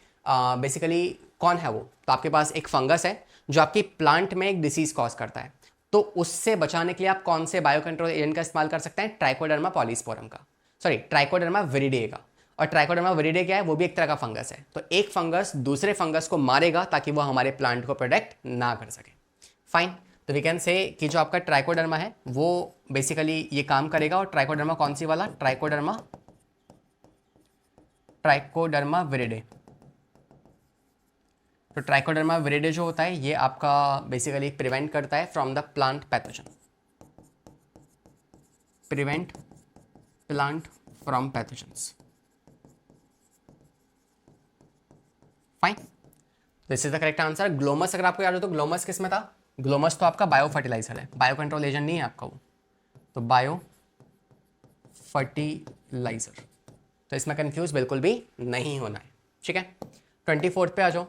बेसिकली कौन है वो, तो आपके पास एक फंगस है जो आपकी प्लांट में एक डिसीज कॉज करता है, तो उससे बचाने के लिए आप कौन से बायोकंट्रोल एजेंट का इस्तेमाल कर सकते हैं, ट्राइकोडर्मा पॉलीस्पोरम का, सॉरी ट्राइकोडर्मा विरिडे का। और ट्राइकोडर्मा विरिडे क्या है, वो भी एक तरह का फंगस है। तो एक फंगस दूसरे फंगस को मारेगा ताकि वो हमारे प्लांट को प्रोटेक्ट ना कर सके, फाइन। तो वी कैन से कि जो आपका ट्राइकोडर्मा है वो बेसिकली ये काम करेगा, और ट्राइकोडर्मा कौन सी वाला, ट्राइकोडर्मा विरिडे। तो ट्राइकोडर्मा विरिडे जो होता है ये आपका बेसिकली प्रिवेंट करता है from the plant pathogen, prevent plant from pathogens, fine, this is the correct answer. Glomus अगर आपको याद हो तो ग्लोमस किस में था? ग्लोमस तो आपका बायो फर्टिलाइजर है, बायो कंट्रोल एजेंट नहीं है आपका वो, तो बायो फर्टिलाइजर। तो इसमें कंफ्यूज बिल्कुल भी नहीं होना है, ठीक है। 24 पे आ जाओ।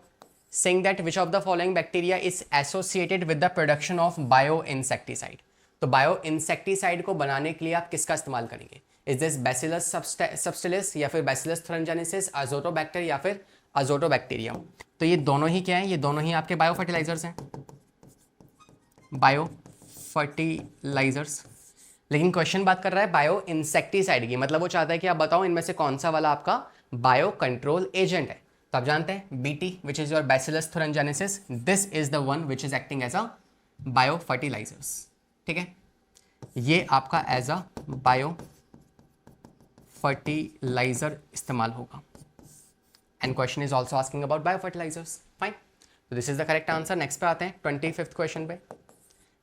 Saying that which of the following bacteria is associated with the production of bio insecticide. तो बायो इंसेक्टिसाइड को बनाने के लिए आप किसका इस्तेमाल करेंगे? इज दिस बैसिलस सबटिलिस या फिर बैसिलस थ्रंजानेसिस, अजोटोबैक्टर या फिर अजोटोबैक्टीरियम। तो ये दोनों ही क्या है? ये दोनों ही आपके बायो फर्टिलाइजर्स हैं, बायो फर्टिलाइजर्स। लेकिन क्वेश्चन बात कर रहा है बायो इंसेक्टिसाइड की, मतलब वो चाहता है कि आप बताओ इनमें से कौन सा वाला आपका बायो कंट्रोल एजेंट है। तो आप जानते हैं BT which is your bacillus thuringiensis, this is the one which is acting as a bio fertilizers, ठीक है। ये आपका एज अ बायो फर्टिलाइजर इस्तेमाल होगा। And question is also asking about bio fertilizers, fine. तो this is the correct answer. Next पे आते हैं 25th क्वेश्चन पे।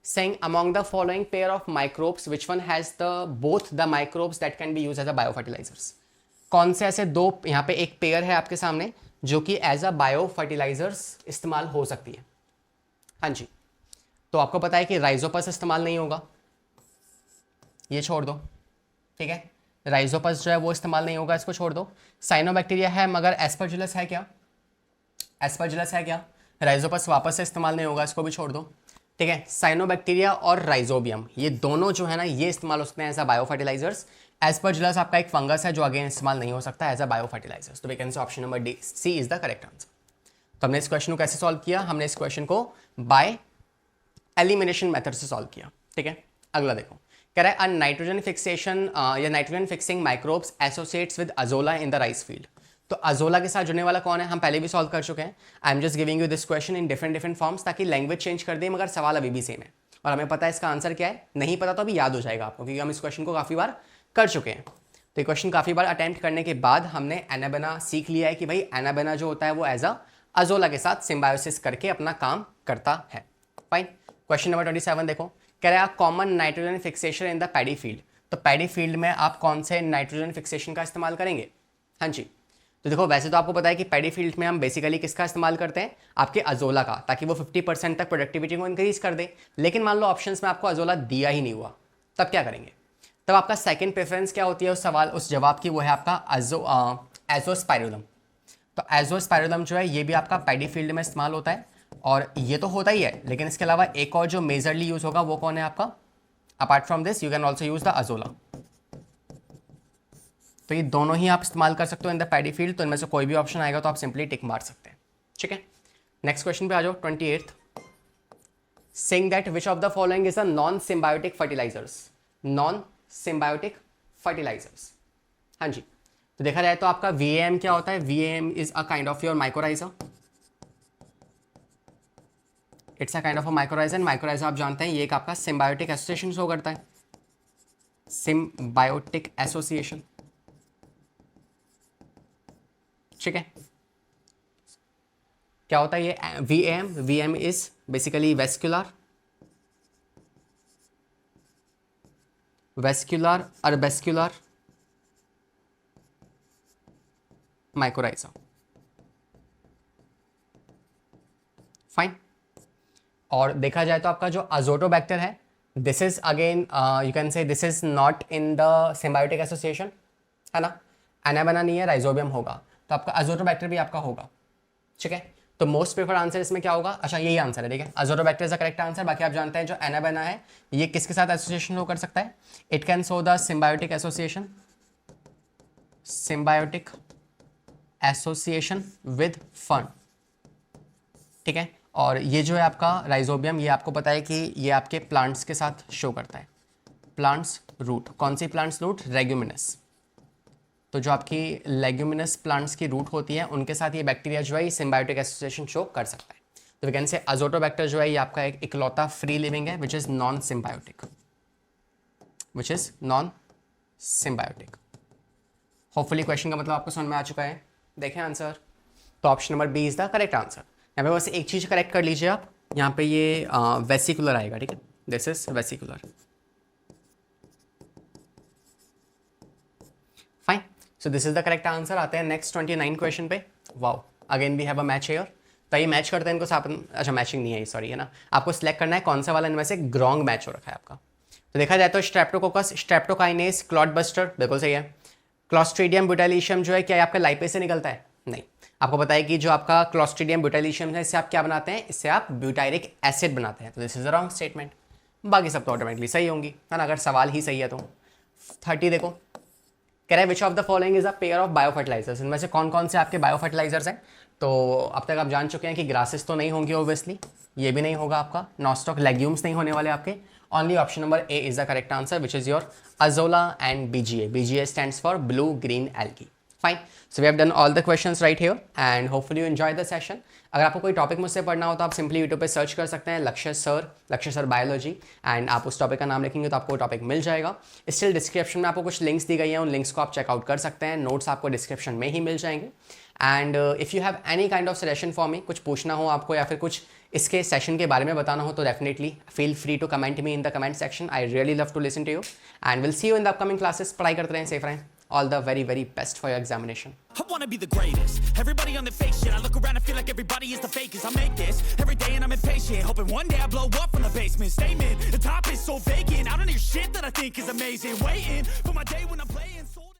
Saying among the following pair of microbes, which one has the both the microbes that can be used as a biofertilizers? कौन से ऐसे दो, यहाँ पे एक पेयर है आपके सामने जो कि एज अ बायो फर्टिलाइजर्स इस्तेमाल हो सकती है। हाँ जी, तो आपको पता है कि राइजोपस इस्तेमाल नहीं होगा, ये छोड़ दो, ठीक है। राइजोपस जो है वो इस्तेमाल नहीं होगा, इसको छोड़ दो। साइनोबैक्टीरिया है मगर एस्परजिलस है क्या? एस्परजिलस है क्या? राइजोपस वापस से इस्तेमाल नहीं होगा, इसको भी छोड़ दो, ठीक है। साइनोबैक्टीरिया और राइजोबियम ये दोनों जो है ना ये इस्तेमाल हो सकते हैं as a bio fertilizers. Aspergillus आपका एक फंगस है जो अगेन इस्तेमाल नहीं हो सकता एज अ बायो फर्टिलाइजर्स। तो we can say option number D C is the correct answer. तो हमने इस क्वेश्चन को कैसे सॉल्व किया? हमने इस क्वेश्चन को बाय एलिमिनेशन मेथड से सॉल्व किया, ठीक है। अगला देखो, कह रहा है अ नाइट्रोजन फिक्सेशन या nitrogen fixing microbes associates with azolla in the rice field. तो अजोला के साथ जुड़ने वाला कौन है? हम पहले भी सॉल्व कर चुके हैं। I am just giving you this question in different forms ताकि लैंग्वेज चेंज कर दें मगर सवाल अभी भी सेम है और हमें पता है इसका आंसर क्या है। नहीं पता तो अभी याद हो जाएगा आपको क्योंकि हम इस क्वेश्चन को काफ़ी बार कर चुके हैं। तो ये क्वेश्चन काफ़ी बार अटेम्प्ट करने के बाद हमने एनाबेना सीख लिया है कि भाई एनाबेना जो होता है वो एज अ अजोला के साथ सिम्बायोसिस करके अपना काम करता है, फाइन। क्वेश्चन नंबर 27 देखो, कह रहा है common nitrogen fixation in the paddy field. तो पैडी फील्ड में आप कौन से नाइट्रोजन फिक्सेशन का इस्तेमाल करेंगे? हाँ जी, तो देखो वैसे तो आपको पता है कि पैडी फील्ड में हम बेसिकली किसका इस्तेमाल करते हैं? आपके अजोला का, ताकि वो 50% तक प्रोडक्टिविटी को इंक्रीज कर दे। लेकिन मान लो ऑप्शंस में आपको अजोला दिया ही नहीं हुआ, तब क्या करेंगे? तब आपका सेकंड प्रेफरेंस क्या होती है उस सवाल उस जवाब की? वो है आपका एजोस्पाइरोलम। तो एजोस्पाइरोलम जो है ये भी आपका पैडी फील्ड में इस्तेमाल होता है और ये तो होता ही है, लेकिन इसके अलावा एक और जो मेजरली यूज होगा वो कौन है आपका? Apart from this you can also use the azolla. तो ये दोनों ही आप इस्तेमाल कर सकते हो इन द पैडी फील्ड। तो इनमें से कोई भी ऑप्शन आएगा तो आप सिंपली टिक मार सकते हैं, ठीक है। नेक्स्ट क्वेश्चन पे आ जाओ 28th। Saying that which of the following is a non symbiotic fertilizers. Non symbiotic fertilizers, हाँ जी। तो देखा जाए तो आपका VAM क्या होता है? VAM is a kind of your mycorrhiza. It's a kind of a mycorrhiza. Mycorrhiza आप जानते हैं ये एक आपका सिम्बायोटिक एसोसिएशन शो करता है, सिम्बायोटिक एसोसिएशन, ठीक है। क्या होता है ये VAM? VAM is basically vesicular arbuscular mycorrhiza, fine. और देखा जाए तो आपका जो अजोटोबैक्टर है this is again you can say this is not in the symbiotic association, है ना। एनाबेना नहीं है, राइजोबियम होगा, तो आपका अजोटोबैक्टर भी आपका होगा, ठीक है। तो मोस्ट प्रेफर्ड आंसर इसमें क्या होगा? अच्छा यही आंसर है, ठीक है। Azotobacter is the correct answer. बाकी आप जानते हैं जो एनाबेना है ये किसके साथ एसोसिएशन शो कर सकता है? It can show the symbiotic association, symbiotic association with fern, ठीक है। और ये जो है आपका राइजोबियम ये आपको पता है कि ये आपके प्लांट्स के साथ शो करता है, प्लांट्स रूट। कौन सी प्लांट्स रूट? रेग्यूमिनस। तो जो आपकी लेग्यूमिनस प्लांट्स की रूट होती है उनके साथ ये बैक्टीरिया जो है सिम्बायोटिक एसोसिएशन शो कर सकता है। तो वी कैन से अजोटोबैक्टर जो है ये आपका एक इकलौता फ्री लिविंग है which is non symbiotic, which is non symbiotic. Hopefully question का मतलब आपको समझ में आ चुका है। देखें आंसर, तो option number B is the correct answer. यहाँ पे बस एक चीज़ करेक्ट कर लीजिए आप, यहाँ पे ये वेसिकुलर आएगा, ठीक है। This is vesicular, fine. So this is the correct answer. आते हैं नेक्स्ट 29 क्वेश्चन पे। Wow again we have a match here, तो ये मैच करते हैं इनको साथ। अच्छा मैचिंग नहीं है, सॉरी, है ना। आपको सिलेक्ट करना है कौन सा वाला इनमें से ग्रोंग मैच हो रखा है आपका। तो देखा जाए तो स्ट्रेप्टोकोकस, स्ट्रेप्टोकाइनेस, क्लॉटबस्टर, बिल्कुल सही है। क्लॉस्ट्रीडियम ब्यूटाइलिशियम जो है क्या आपका लाइपेज से निकलता है? नहीं। आपको पता है कि जो आपका क्लॉस्ट्रीडियम ब्यूटाइलिशियम है इससे आप क्या बनाते हैं? इससे आप ब्यूटाइरिक एसिड बनाते हैं। तो this is a wrong statement. बाकी सब तो ऑटोमेटिकली सही होंगी, है ना, अगर सवाल ही सही है तो। 30 देखो, कह रहा है which of the following is a pair of bio fertilizers, इनमें से कौन कौन से आपके बायो फर्टिलाइजर्स हैं? तो अब तक आप जान चुके हैं कि ग्रासेस तो नहीं होंगी ऑब्वियसली, ये भी नहीं होगा आपका, नॉस्टॉक लेग्यूम्स नहीं होने वाले आपके। Only option number A is the correct answer which is your azolla and BGA. BGA stands for blue green algae. Fine, so we have done all the questions right here and hopefully you enjoy the session. अगर आपको कोई topic मुझसे पढ़ना हो तो आप simply YouTube पे search कर सकते हैं लक्ष्य सर बायोलॉजी, एंड आप उस टॉपिक का नाम लिखेंगे तो आपको टॉपिक मिल जाएगा। स्टिल डिस्क्रिप्शन में आपको कुछ लिंक्स दी गई हैं, उन लिंक्स को आप चेकआउट कर सकते हैं, नोट्स आपको डिस्क्रिप्शन में ही मिल जाएंगे। And if you have any kind of suggestion for me, कुछ पूछना हो आपको या फिर कुछ इसके सेशन के बारे में बताना हो तो definitely feel free to comment me in the comment section. I really love to listen to you and will see you in the upcoming classes. पढ़ाई करते रहें, सेफ रहें। All the very, very best for your examination. I wanna be the greatest. Everybody on the fake shit. I look around and feel like everybody is the fakest. I make this every day and I'm impatient. Hoping one day I blow up from the basement. Statement, the top is so vacant. I don't hear shit that I think is amazing. Waiting for my day when I'm